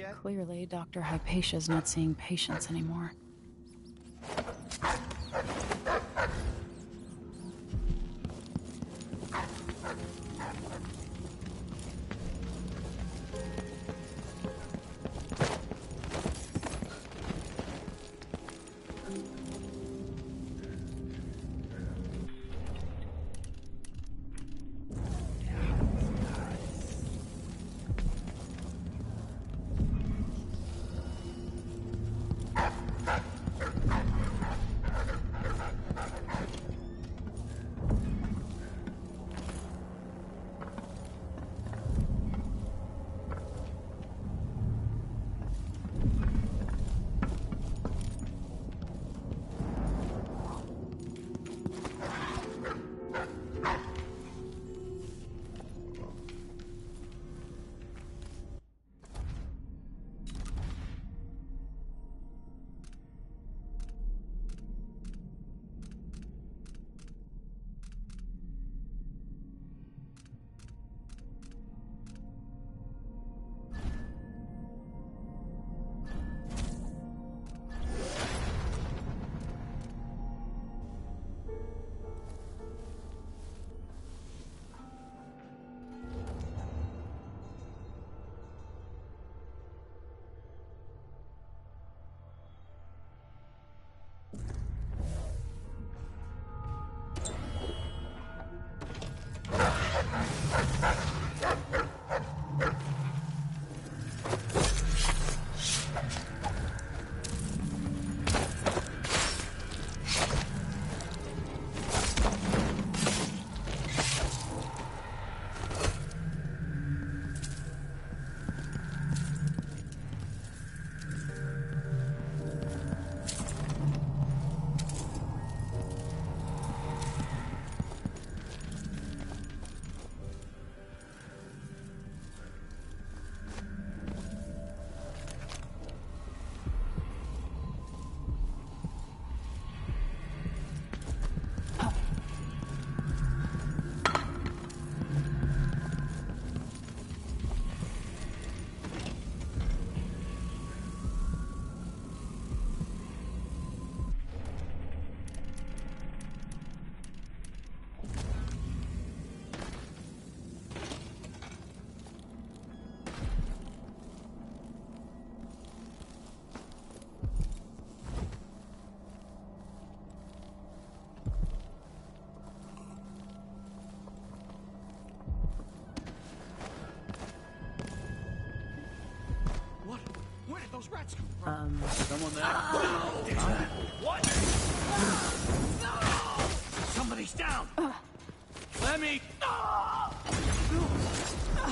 yet? Clearly, Dr. Hypatia's not seeing patients anymore. Those rats come from? Someone there? What? No! Somebody's down! Let me...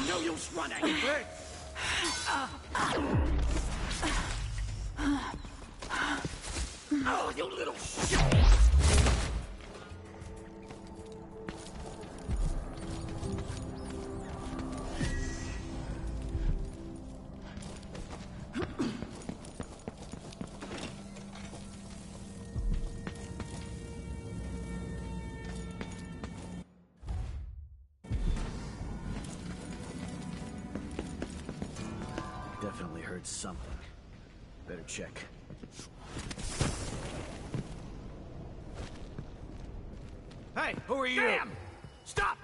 No use running! Oh, you little shit! Definitely heard something. Better check. Hey, who are you? Damn! Stop!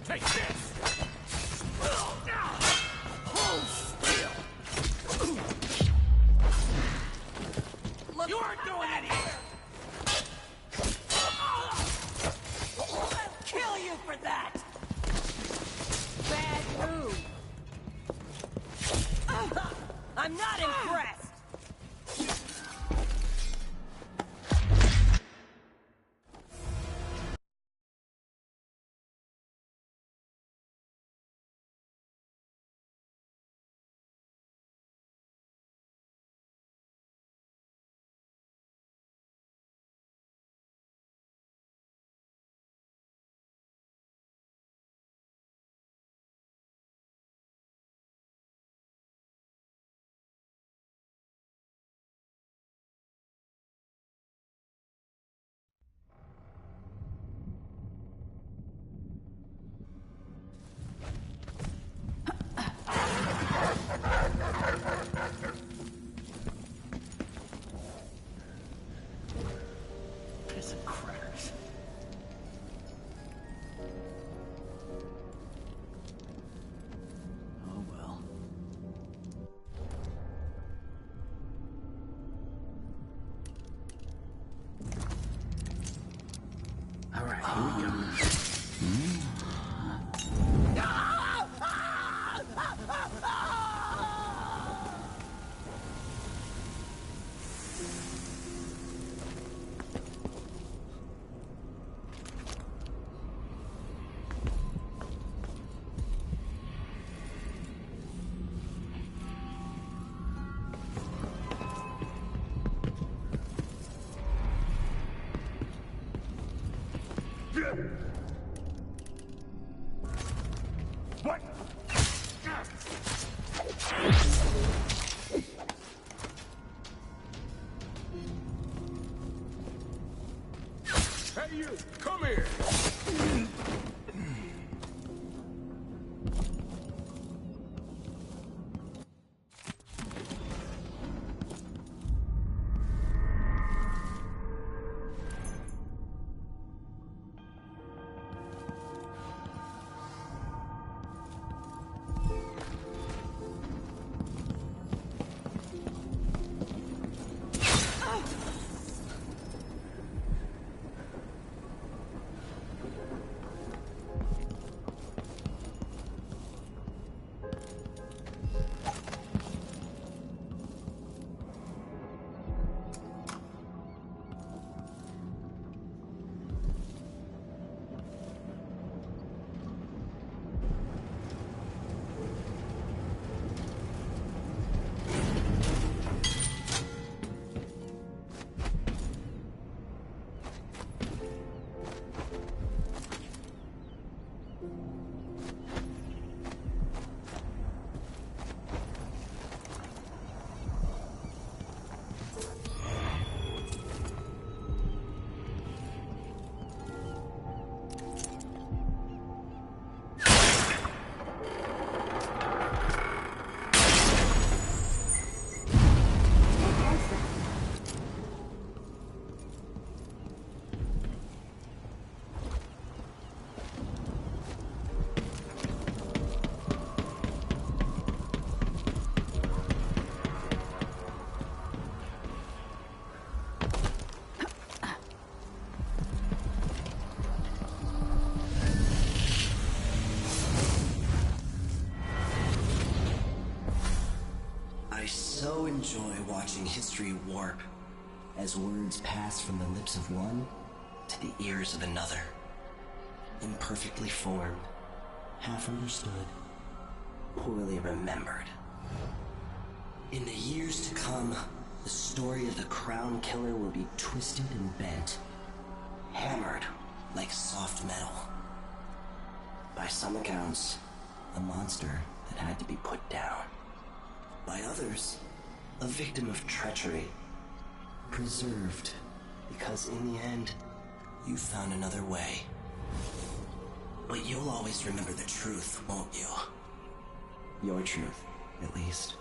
Take this! Hold still! Look, you aren't going anywhere! I'll kill you for that! Bad move. I'm not impressed. What? Hey, you! Come here! I so enjoy watching history warp as words pass from the lips of one to the ears of another. Imperfectly formed, half understood, poorly remembered. In the years to come, the story of the Crown Killer will be twisted and bent, hammered like soft metal. By some accounts, a monster that had to be put down. By others, a victim of treachery, preserved because in the end, you found another way. But you'll always remember the truth, won't you? Your truth, at least.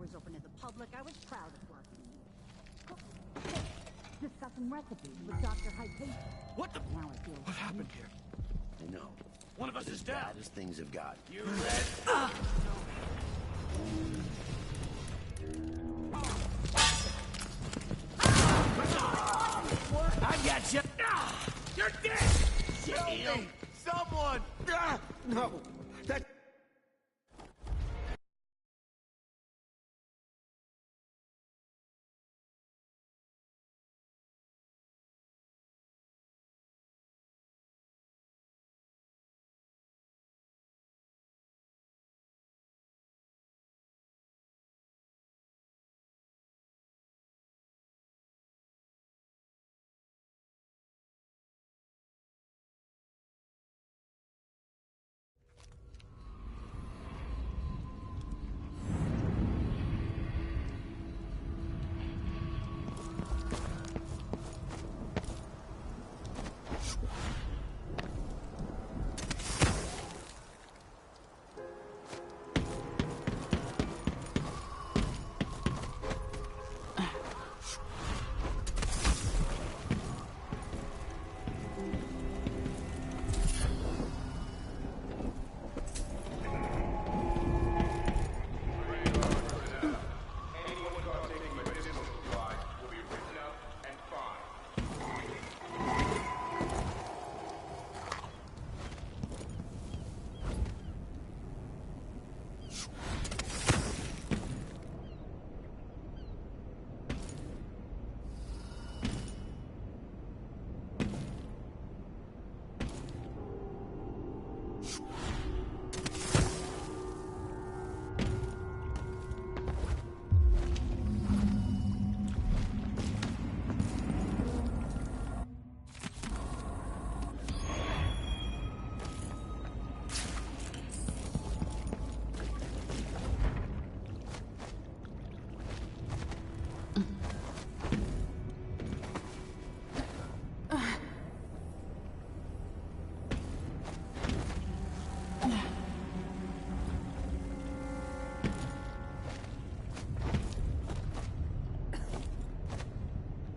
Was open to the public, I was proud of working. Discussing recipes with Dr. Hypatia. What the? Now I feel what happened here? I know. One of us is down. Bad as things have got. You ready? I got you. You're dead. Help me! Someone! No! That...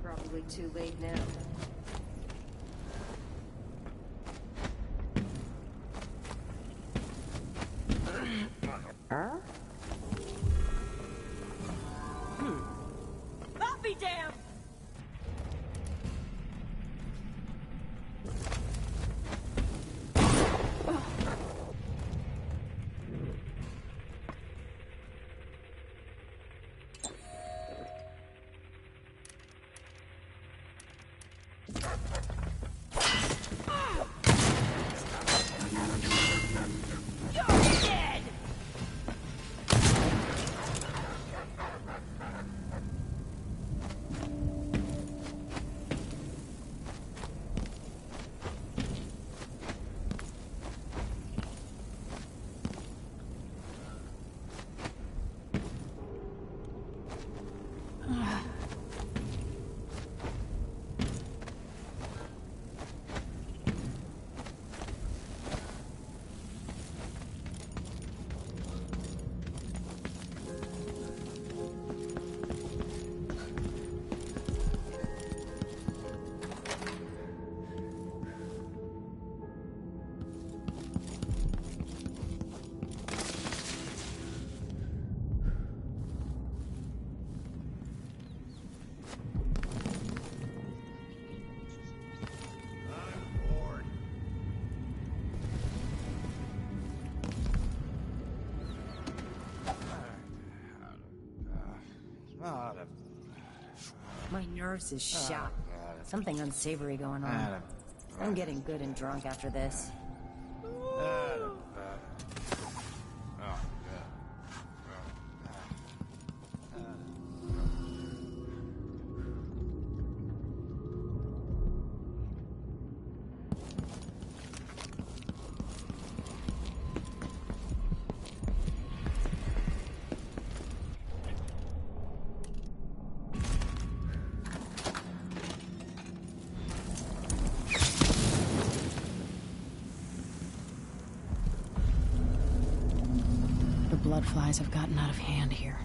Probably too late now. Huh? I'll be damned! My nerves is shot. Something unsavory going on. I'm getting good and drunk after this. The bloodflies have gotten out of hand here.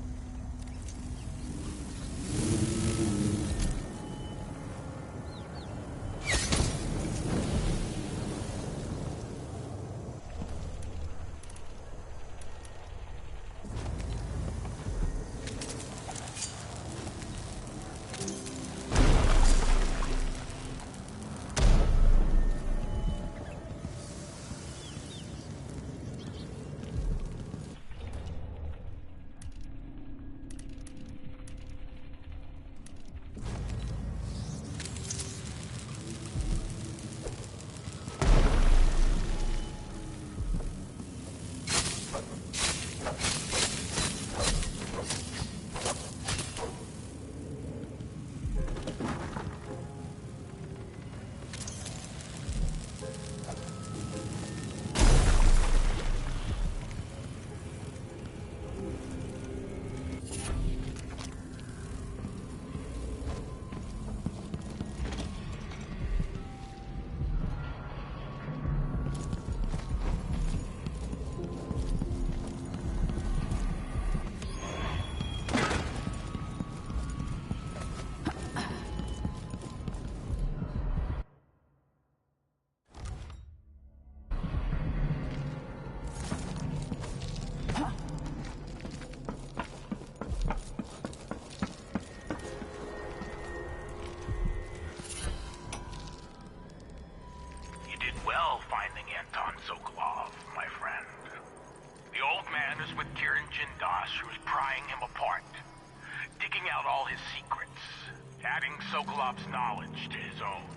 Sokolov's knowledge to his own.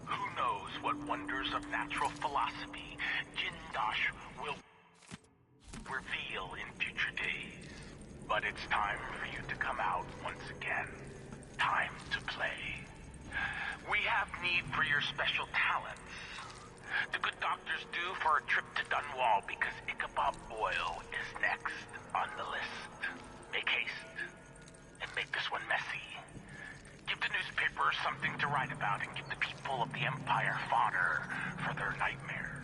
Who knows what wonders of natural philosophy Jindosh will reveal in future days. But it's time for you to come out once again. Time to play. We have need for your special talents. The good doctors do for a trip to Dunwall because Ichabod Oil is next on the list. Make haste and make this one messy. Give the newspapers something to write about and give the people of the Empire fodder for their nightmares.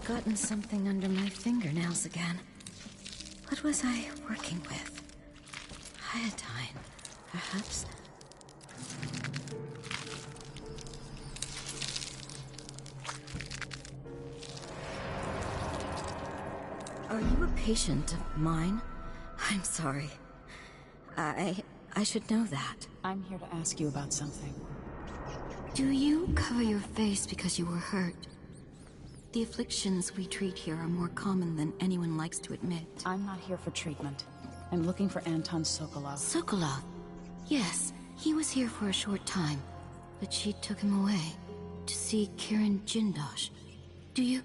gotten something under my fingernails again. What was I working with? Iodine, perhaps? Are you a patient of mine? I'm sorry. I should know that. I'm here to ask you about something. Do you cover your face because you were hurt? The afflictions we treat here are more common than anyone likes to admit. I'm not here for treatment. I'm looking for Anton Sokolov. Sokolov? Yes, he was here for a short time, but she took him away to see Kirin Jindosh. Do you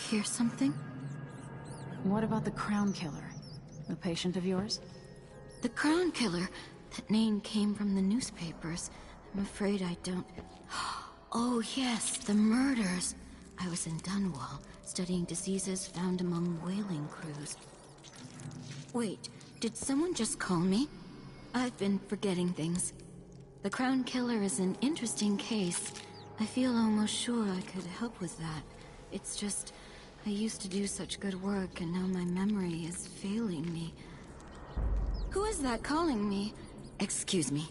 hear something? What about the Crown Killer? A patient of yours? The Crown Killer? That name came from the newspapers. I'm afraid I don't... Oh yes, the murders. I was in Dunwall, studying diseases found among whaling crews. Wait, did someone just call me? I've been forgetting things. The Crown Killer is an interesting case. I feel almost sure I could help with that. It's just, I used to do such good work, and now my memory is failing me. Who is that calling me? Excuse me.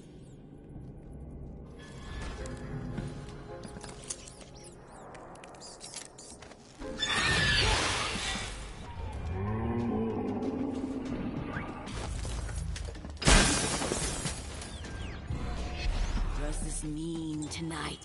What does this mean tonight?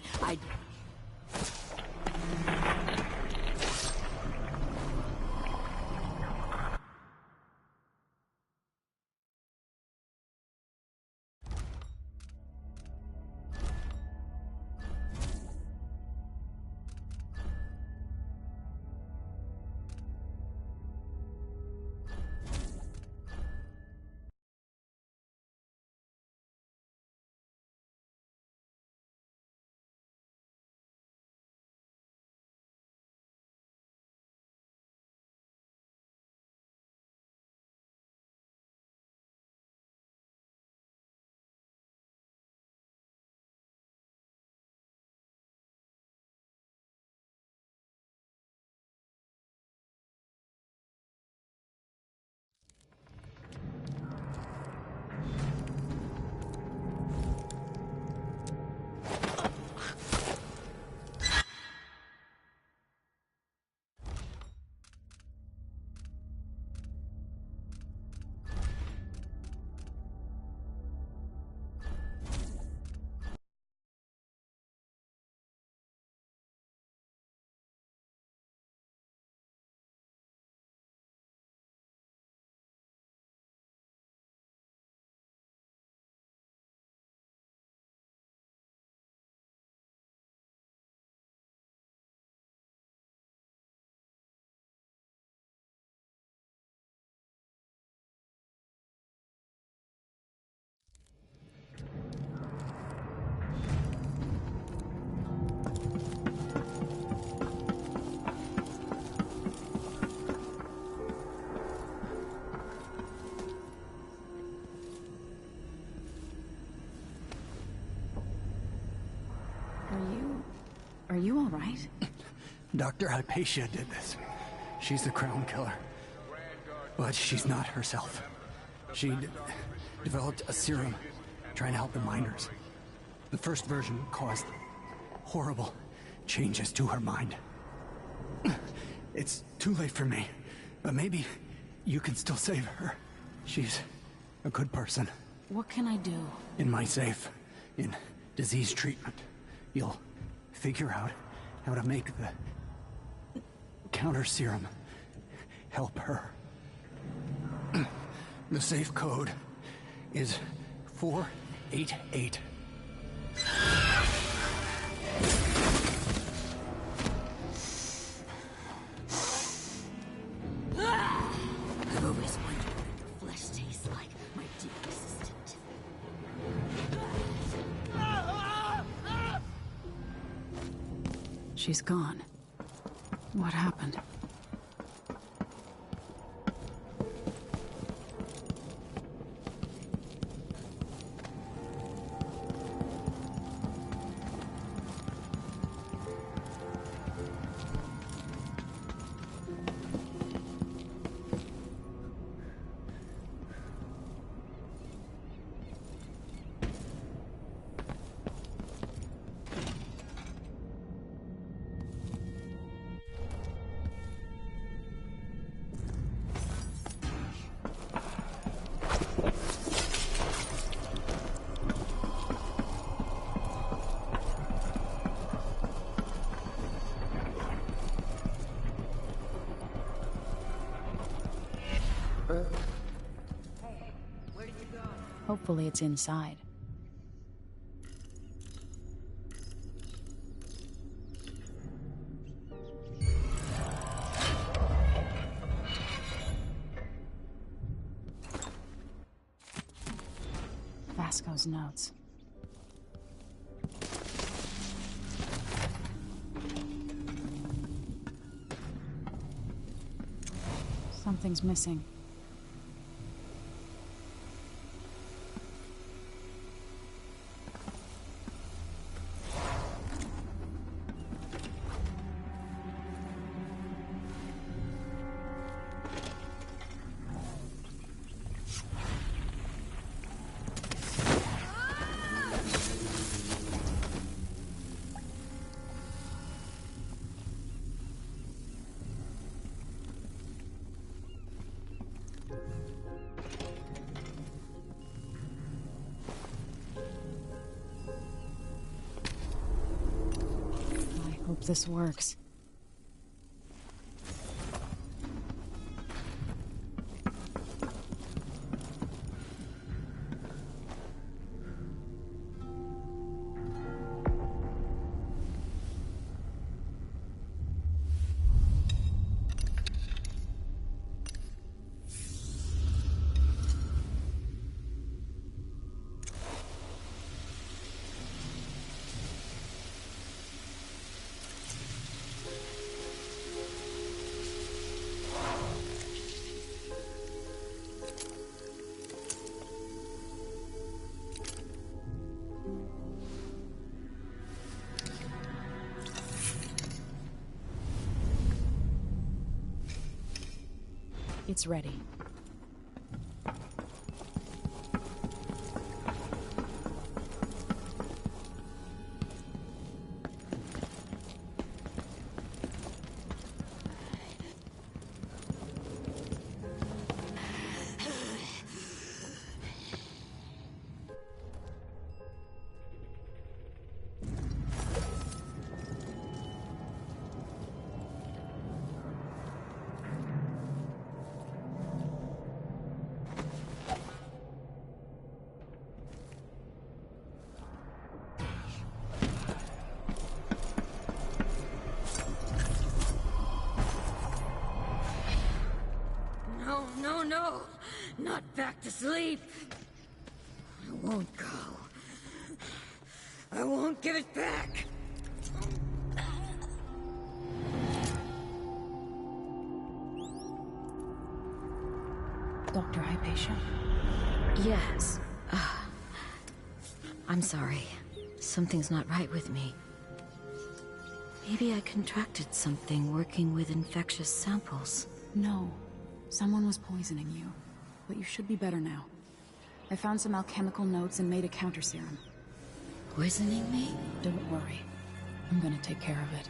Are you all right? Dr. Hypatia did this. She's the Crown Killer. But she's not herself. She developed a serum trying to help the miners. The first version caused horrible changes to her mind. It's too late for me, but maybe you can still save her. She's a good person. What can I do? In my safe, in disease treatment, you'll figure out how to make the counter serum help her. The safe code is 488. I've always wondered what your flesh tastes like, my dear assistant. She's gone. What happened? Hopefully it's inside. Vasco's notes. Something's missing. Hope this works. It's ready. No, not back to sleep. I won't go. I won't give it back. Dr. Hypatia? Yes. I'm sorry. Something's not right with me. Maybe I contracted something working with infectious samples. No. Someone was poisoning you. But you should be better now. I found some alchemical notes and made a counter serum. Poisoning me? Don't worry. I'm gonna take care of it.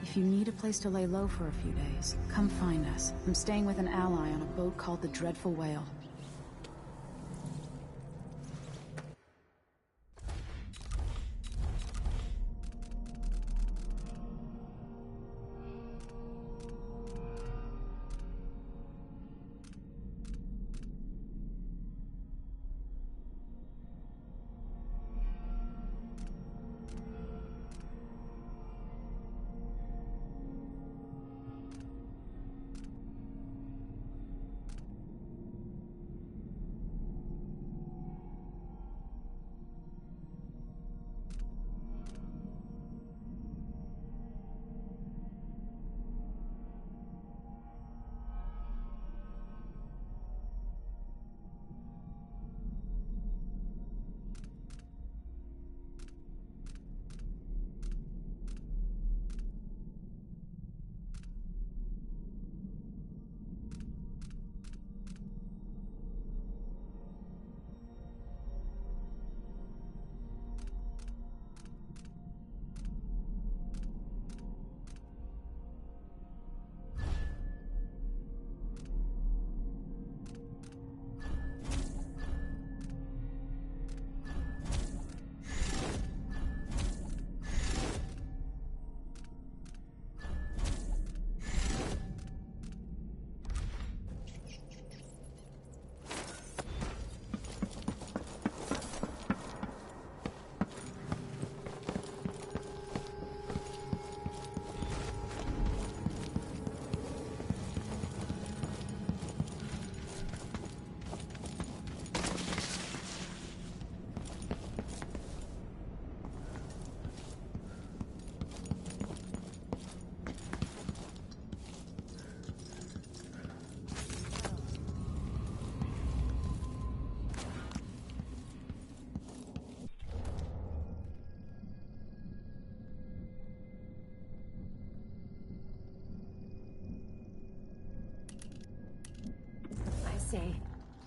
If you need a place to lay low for a few days, come find us. I'm staying with an ally on a boat called the Dreadful Whale.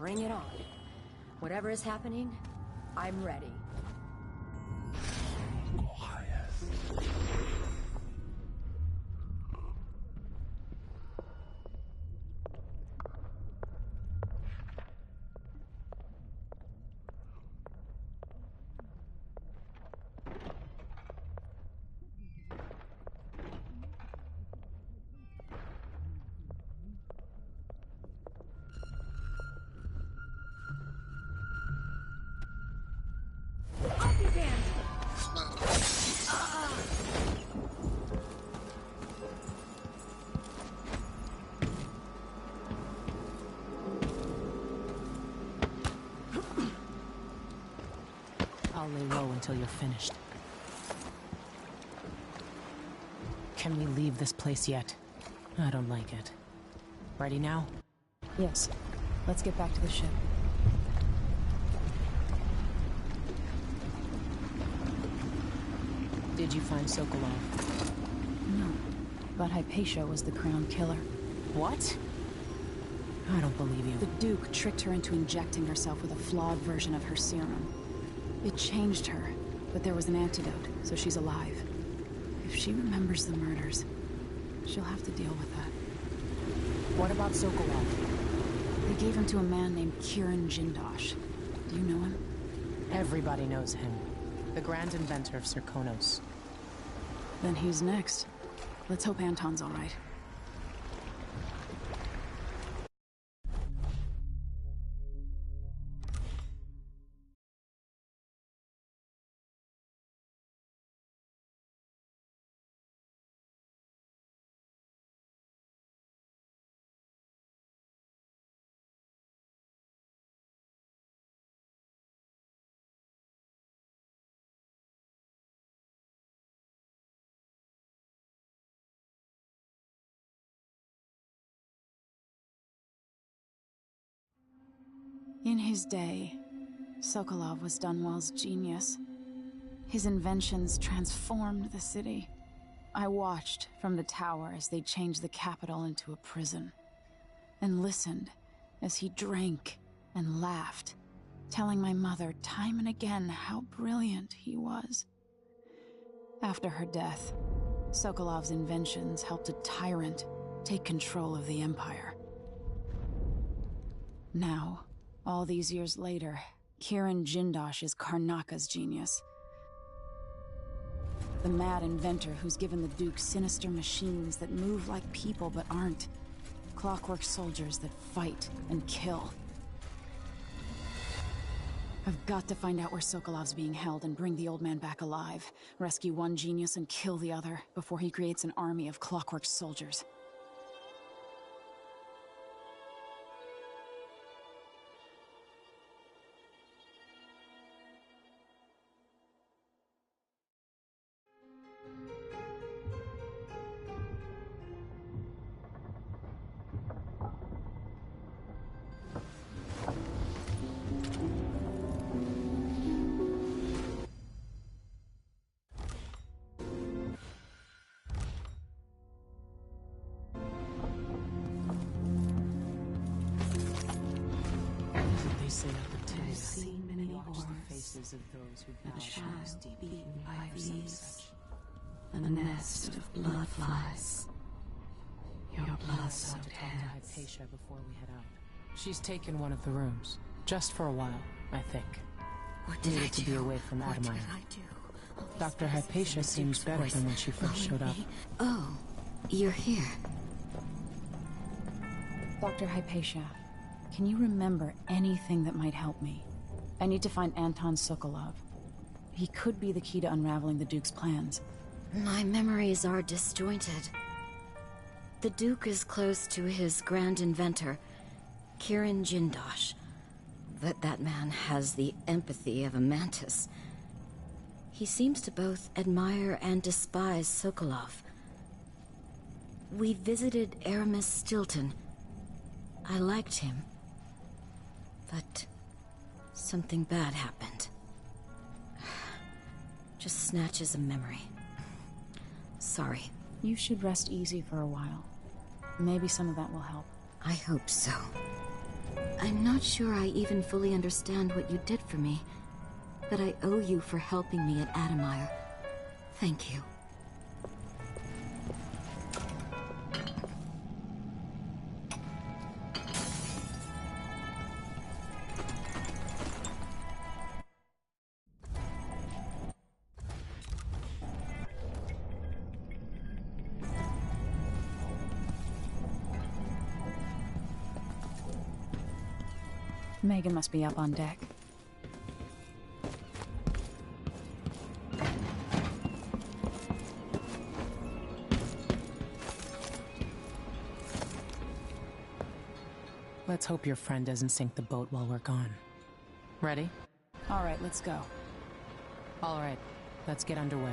Bring it on. Whatever is happening, I'm ready. I'll lay low until you're finished. Can we leave this place yet? I don't like it. Ready now? Yes. Let's get back to the ship. Did you find Sokolov? No. But Hypatia was the crown killer. What? I don't believe you. The Duke tricked her into injecting herself with a flawed version of her serum. It changed her, but there was an antidote, so she's alive. If she remembers the murders, she'll have to deal with that. What about Sokolov? They gave him to a man named Kieran Jindosh. Do you know him? Everybody knows him. The grand inventor of Serkonos. Then he's next. Let's hope Anton's all right. In his day, Sokolov was Dunwall's genius. His inventions transformed the city. I watched from the tower as they changed the capital into a prison, and listened as he drank and laughed, telling my mother time and again how brilliant he was. After her death, Sokolov's inventions helped a tyrant take control of the Empire. Now, all these years later, Kieran Jindosh is Karnaka's genius. The mad inventor who's given the Duke sinister machines that move like people but aren't. Clockwork soldiers that fight and kill. I've got to find out where Sokolov's being held and bring the old man back alive. Rescue one genius and kill the other before he creates an army of clockwork soldiers. I've seen many wars, the faces of those who bow shadows deep beaten by these, and a nest of blood flies. Your blood-soaked hands. Hypatia before we head out. She's taken one of the rooms, just for a while, I think. What did I do? To be away from What Adamine. did I do? Dr. Hypatia seems better than when she first showed up. Oh, you're here. Dr. Hypatia, can you remember anything that might help me? I need to find Anton Sokolov. He could be the key to unraveling the Duke's plans. My memories are disjointed. The Duke is close to his grand inventor, Kieran Jindosh. That man has the empathy of a mantis. He seems to both admire and despise Sokolov. We visited Aramis Stilton. I liked him. But something bad happened. Just snatches of memory. Sorry. You should rest easy for a while. Maybe some of that will help. I hope so. I'm not sure I even fully understand what you did for me, but I owe you for helping me at Adamire. Thank you. Megan must be up on deck. Let's hope your friend doesn't sink the boat while we're gone. Ready? All right, let's go. All right, let's get underway.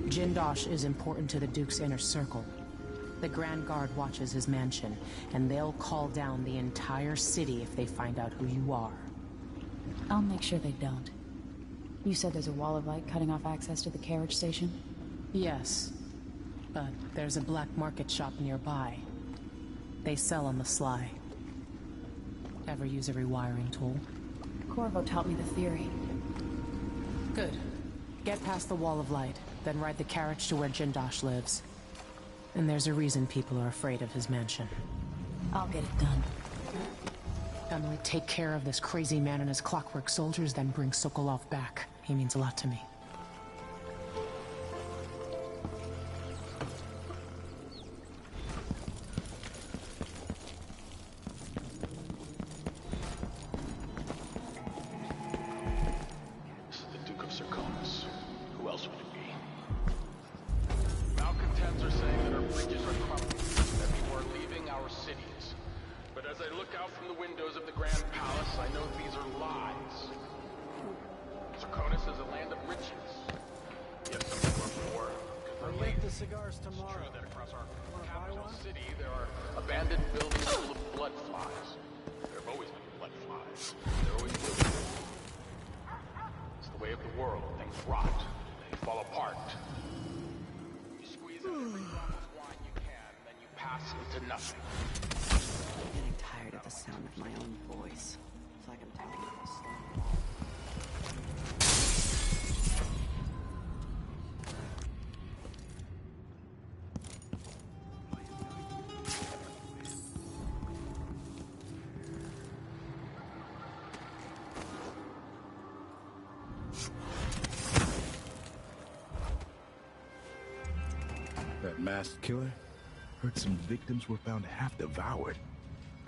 Jindosh is important to the Duke's inner circle. The Grand Guard watches his mansion, and they'll call down the entire city if they find out who you are. I'll make sure they don't. You said there's a wall of light cutting off access to the carriage station? Yes, but there's a black market shop nearby. They sell on the sly. Ever use a rewiring tool? Corvo taught me the theory. Good. Get past the wall of light, then ride the carriage to where Jindosh lives. And there's a reason people are afraid of his mansion. I'll get it done. Emily, take care of this crazy man and his clockwork soldiers, then bring Sokolov back. He means a lot to me. This is the Duke of Serkonos. Who else would it be? Malcontents are saying that our bridges are crumbling, that people are leaving our cities. But as I look out from the windows of the Grand Palace, I know these are lies. Serkonos is a land of riches. Yes, some people are poor because they're lazy. The cigars tomorrow. It's true that across our capital city, there are abandoned buildings full of blood flies. There have always been blood flies. There always will be. It's the way of the world. Things rot. They fall apart. You squeeze out every drop of wine you can, then you pass into nothing. I'm getting tired of the sound of my own voice. It's like I'm tapping on a stone wall. That masked killer? Heard some victims were found half devoured.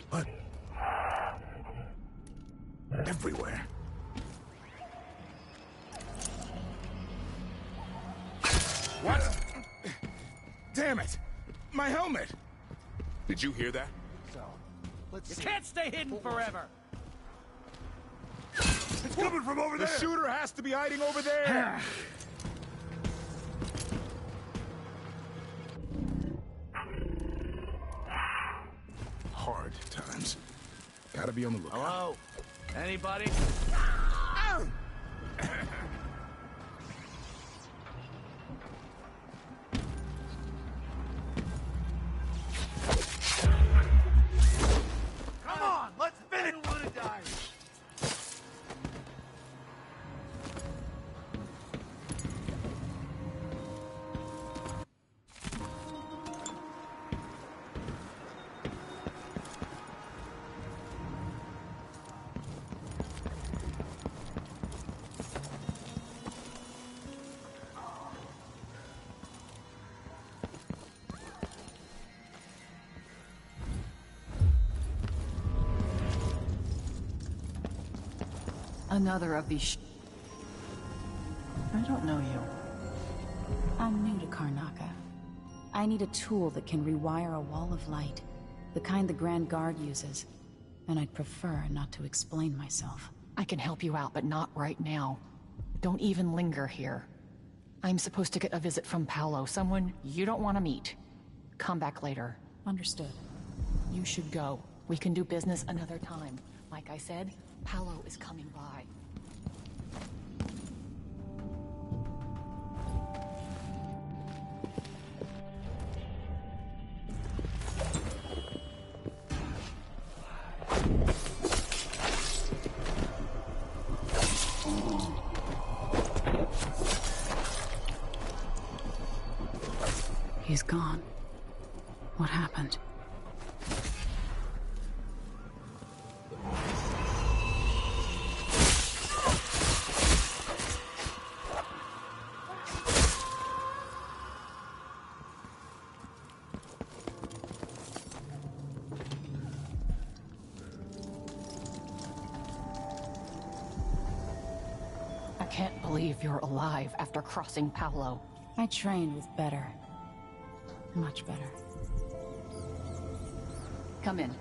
Blood. Everywhere. What? Damn it! My helmet! Did you hear that? So, let's You can't stay hidden forever! It's coming from over there! The shooter has to be hiding over there! Hard times. Gotta be on the lookout. Hello? Anybody? Come on, let's finish! I want to die. Another of these I don't know you. I'm new to Karnaca. I need a tool that can rewire a wall of light, the kind the Grand Guard uses, and I'd prefer not to explain myself. I can help you out, but not right now. Don't even linger here. I'm supposed to get a visit from Paolo, someone you don't want to meet. Come back later. Understood. You should go. We can do business another time. Like I said, Paolo is coming by. He's gone. What happened? I can't believe you're alive after crossing Paolo. I trained with better. Much better. Come in.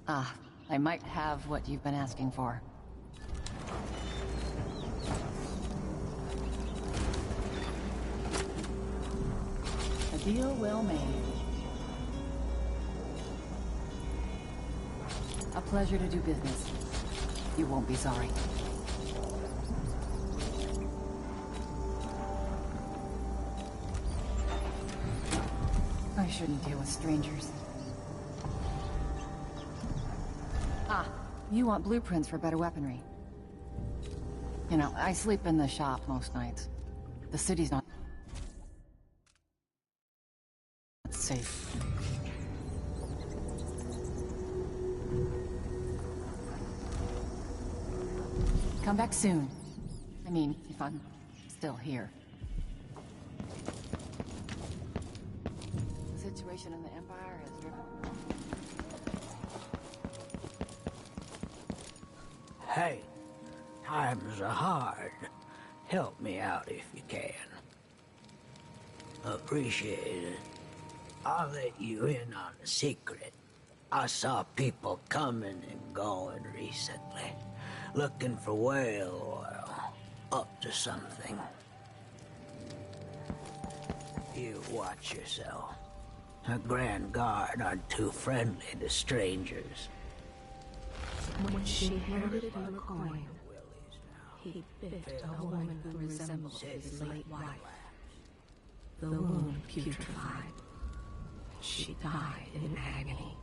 I might have what you've been asking for. A deal well made. A pleasure to do business. You won't be sorry. I shouldn't deal with strangers. You want blueprints for better weaponry. You know, I sleep in the shop most nights. The city's not safe. Come back soon. I mean, if I'm still here. The situation in the Empire has driven... Hey, times are hard. Help me out if you can. Appreciate it. I'll let you in on a secret. I saw people coming and going recently, looking for whale oil, up to something. You watch yourself. The Grand Guard aren't too friendly to strangers. When she handed him a coin, he bit a woman who resembled his late wife. The wound putrefied. She died in agony.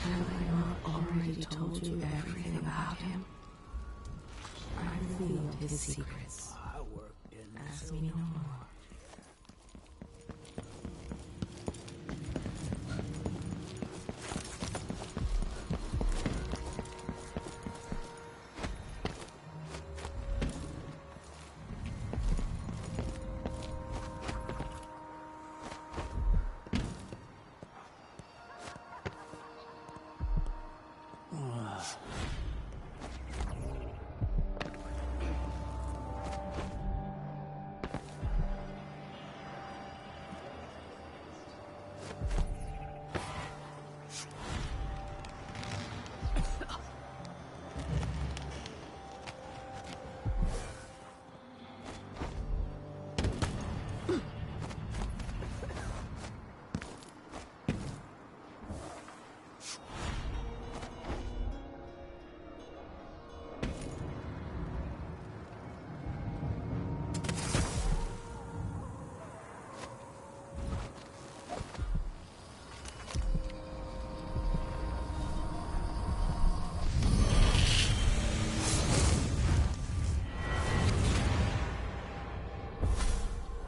Have I not already told you everything about him? I revealed his secrets. Ask me no more.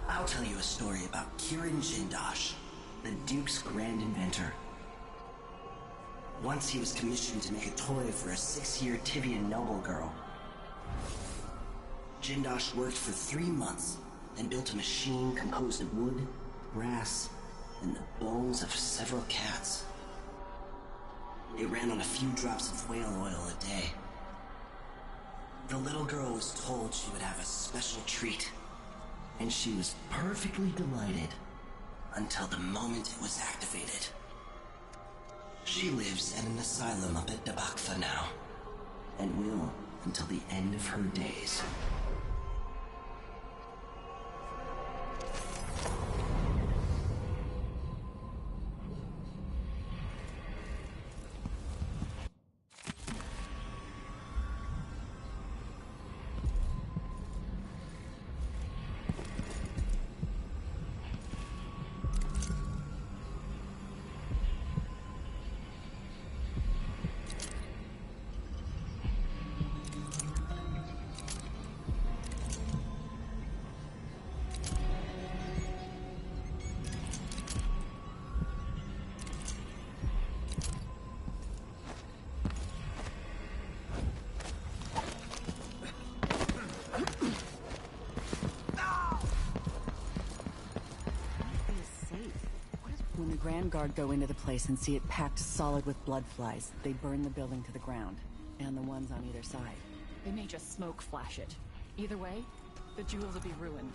I'll tell you a story about Kirin Jindosh, the Duke's grand inventor. Once he was commissioned to make a toy for a 6-year Tivian noble girl. Jindosh worked for 3 months, then built a machine composed of wood, brass, and the bones of several cats. It ran on a few drops of whale oil a day. The little girl was told she would have a special treat, and she was perfectly delighted until the moment it was activated. She lives at an asylum up at Dabakfa now, and will until the end of her days. When the Grand Guard go into the place and see it packed solid with blood flies, they burn the building to the ground, and the ones on either side. They may just smoke flash it. Either way, the jewels will be ruined.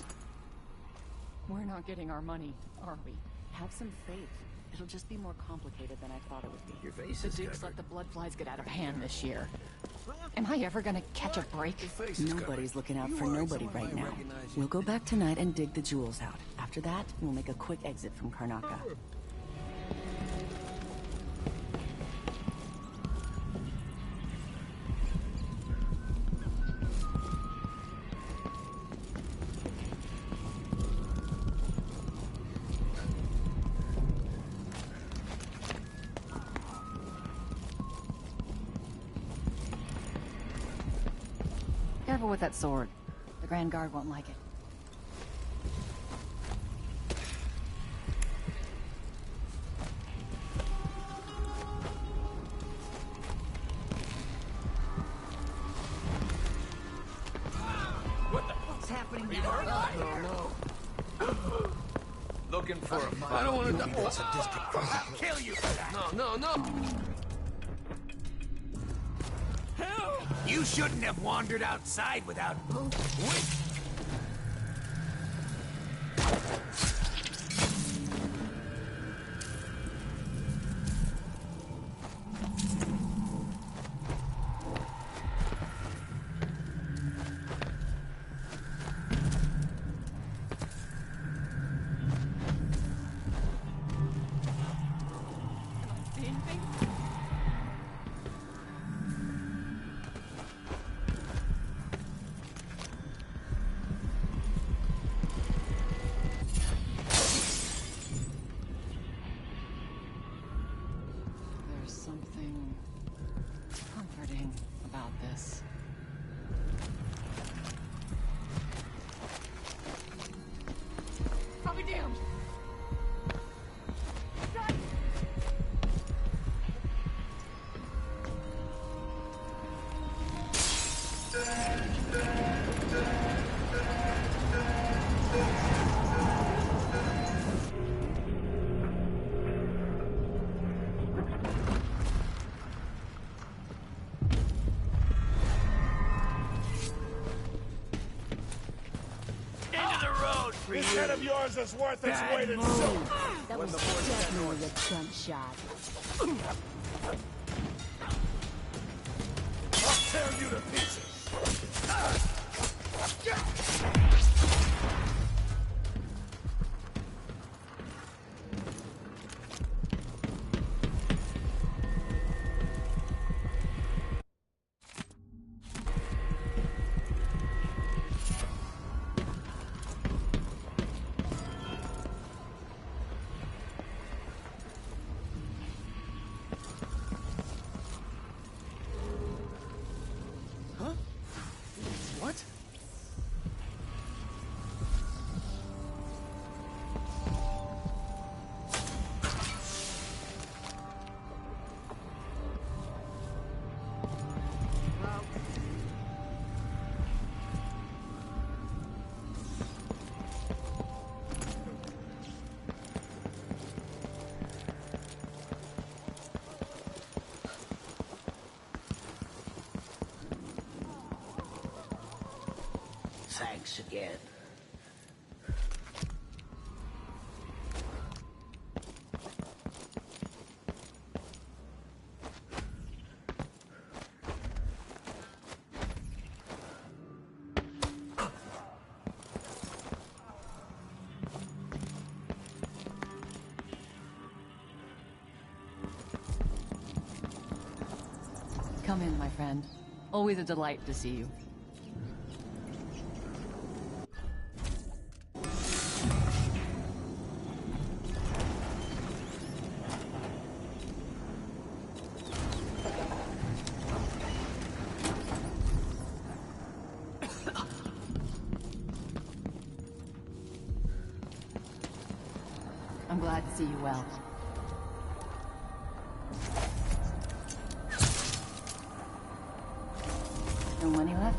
We're not getting our money, are we? Have some faith. It'll just be more complicated than I thought it would be. Your face The is Dukes covered. let the blood flies get out of hand this year. Am I ever gonna catch a break? Nobody's looking out for nobody right now. We'll go back tonight and dig the jewels out. After that, we'll make a quick exit from Karnaca. Careful with that sword. The Grand Guard won't like it. What's happening here? Oh, no. Looking for a fight. I don't want to die. It's a district. I'll kill you for that. No. You shouldn't have wandered outside without... Wait. There's something comforting about this. I'll be damned! Into the road for This you. head of yours is worth its Bad weight in move. silver. That When was the boys get definitely a gunshot. I'll tear you to pieces. thanks again. Come in, my friend. Always a delight to see you. I'm glad to see you well. No money left?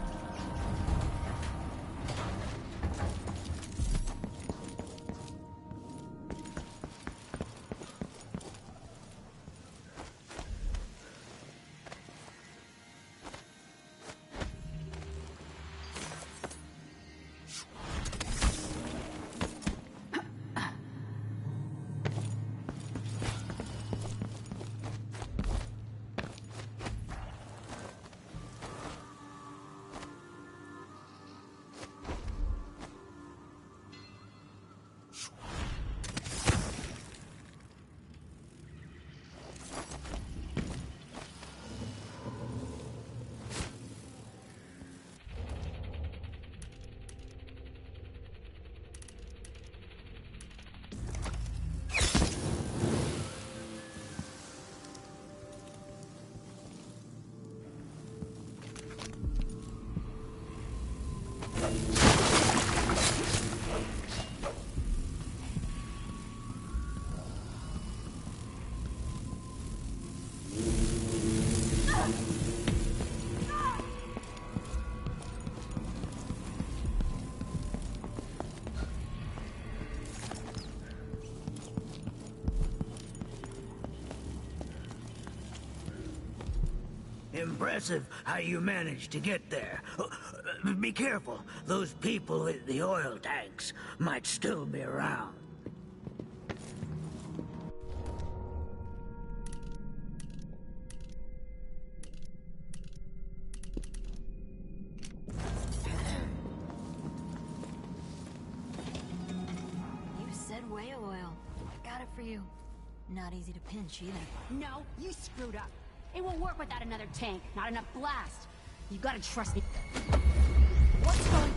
Impressive how you managed to get there. Be careful. Those people with the oil tanks might still be around. You said whale oil. I got it for you. Not easy to pinch either. No, you screwed up. It won't work without another tank. Not enough blast. You gotta trust me. What's going...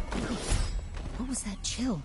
What was that chill?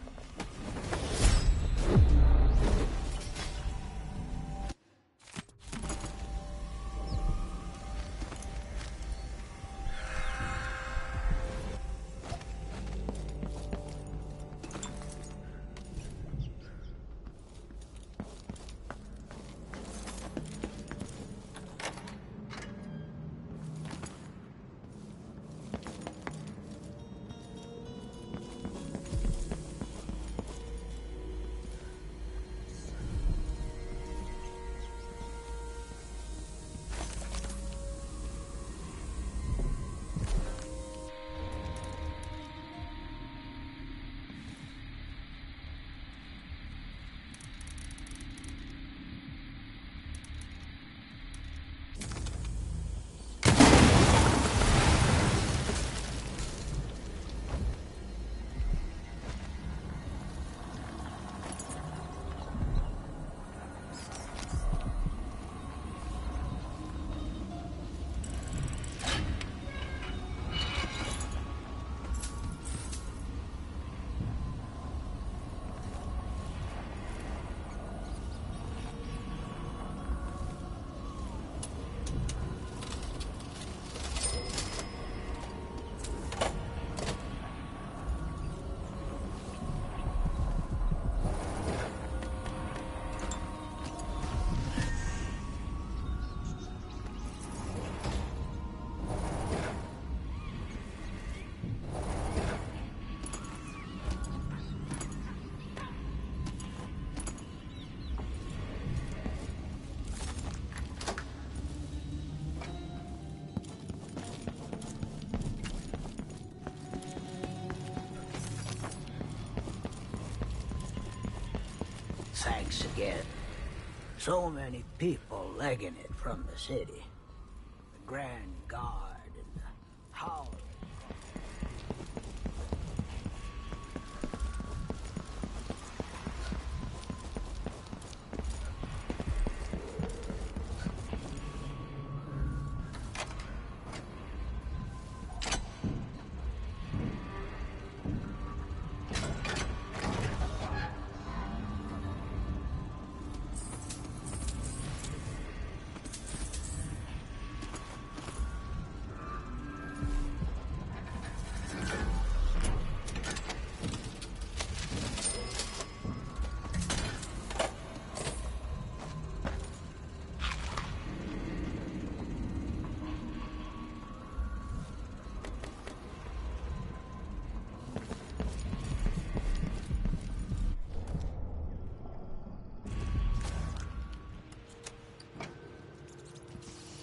thanks again. So many people legging it from the city. The Grand Guard and the Howlers.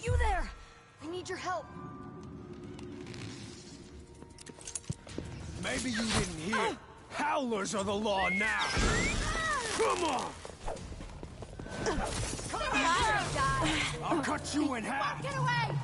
You there! I need your help. Maybe you didn't hear. Howlers are the law now. Come on! I'll cut you in half. Get away!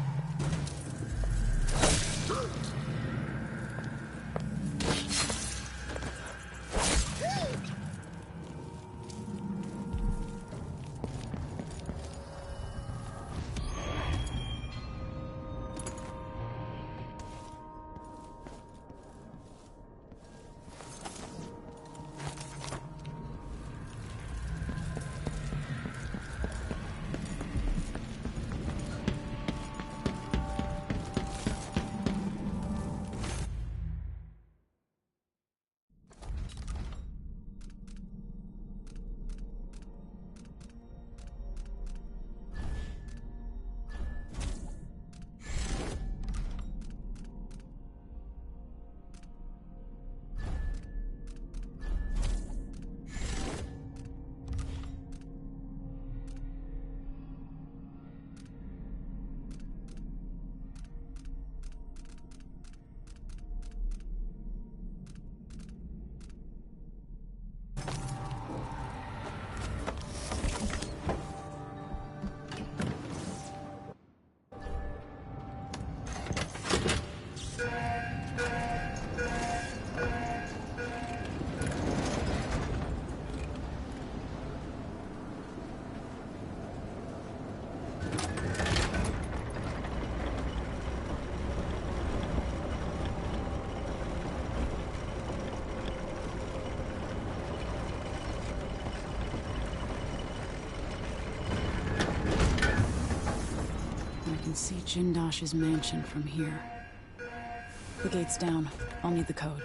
I can see Jindosh's mansion from here. The gate's down. I'll need the code.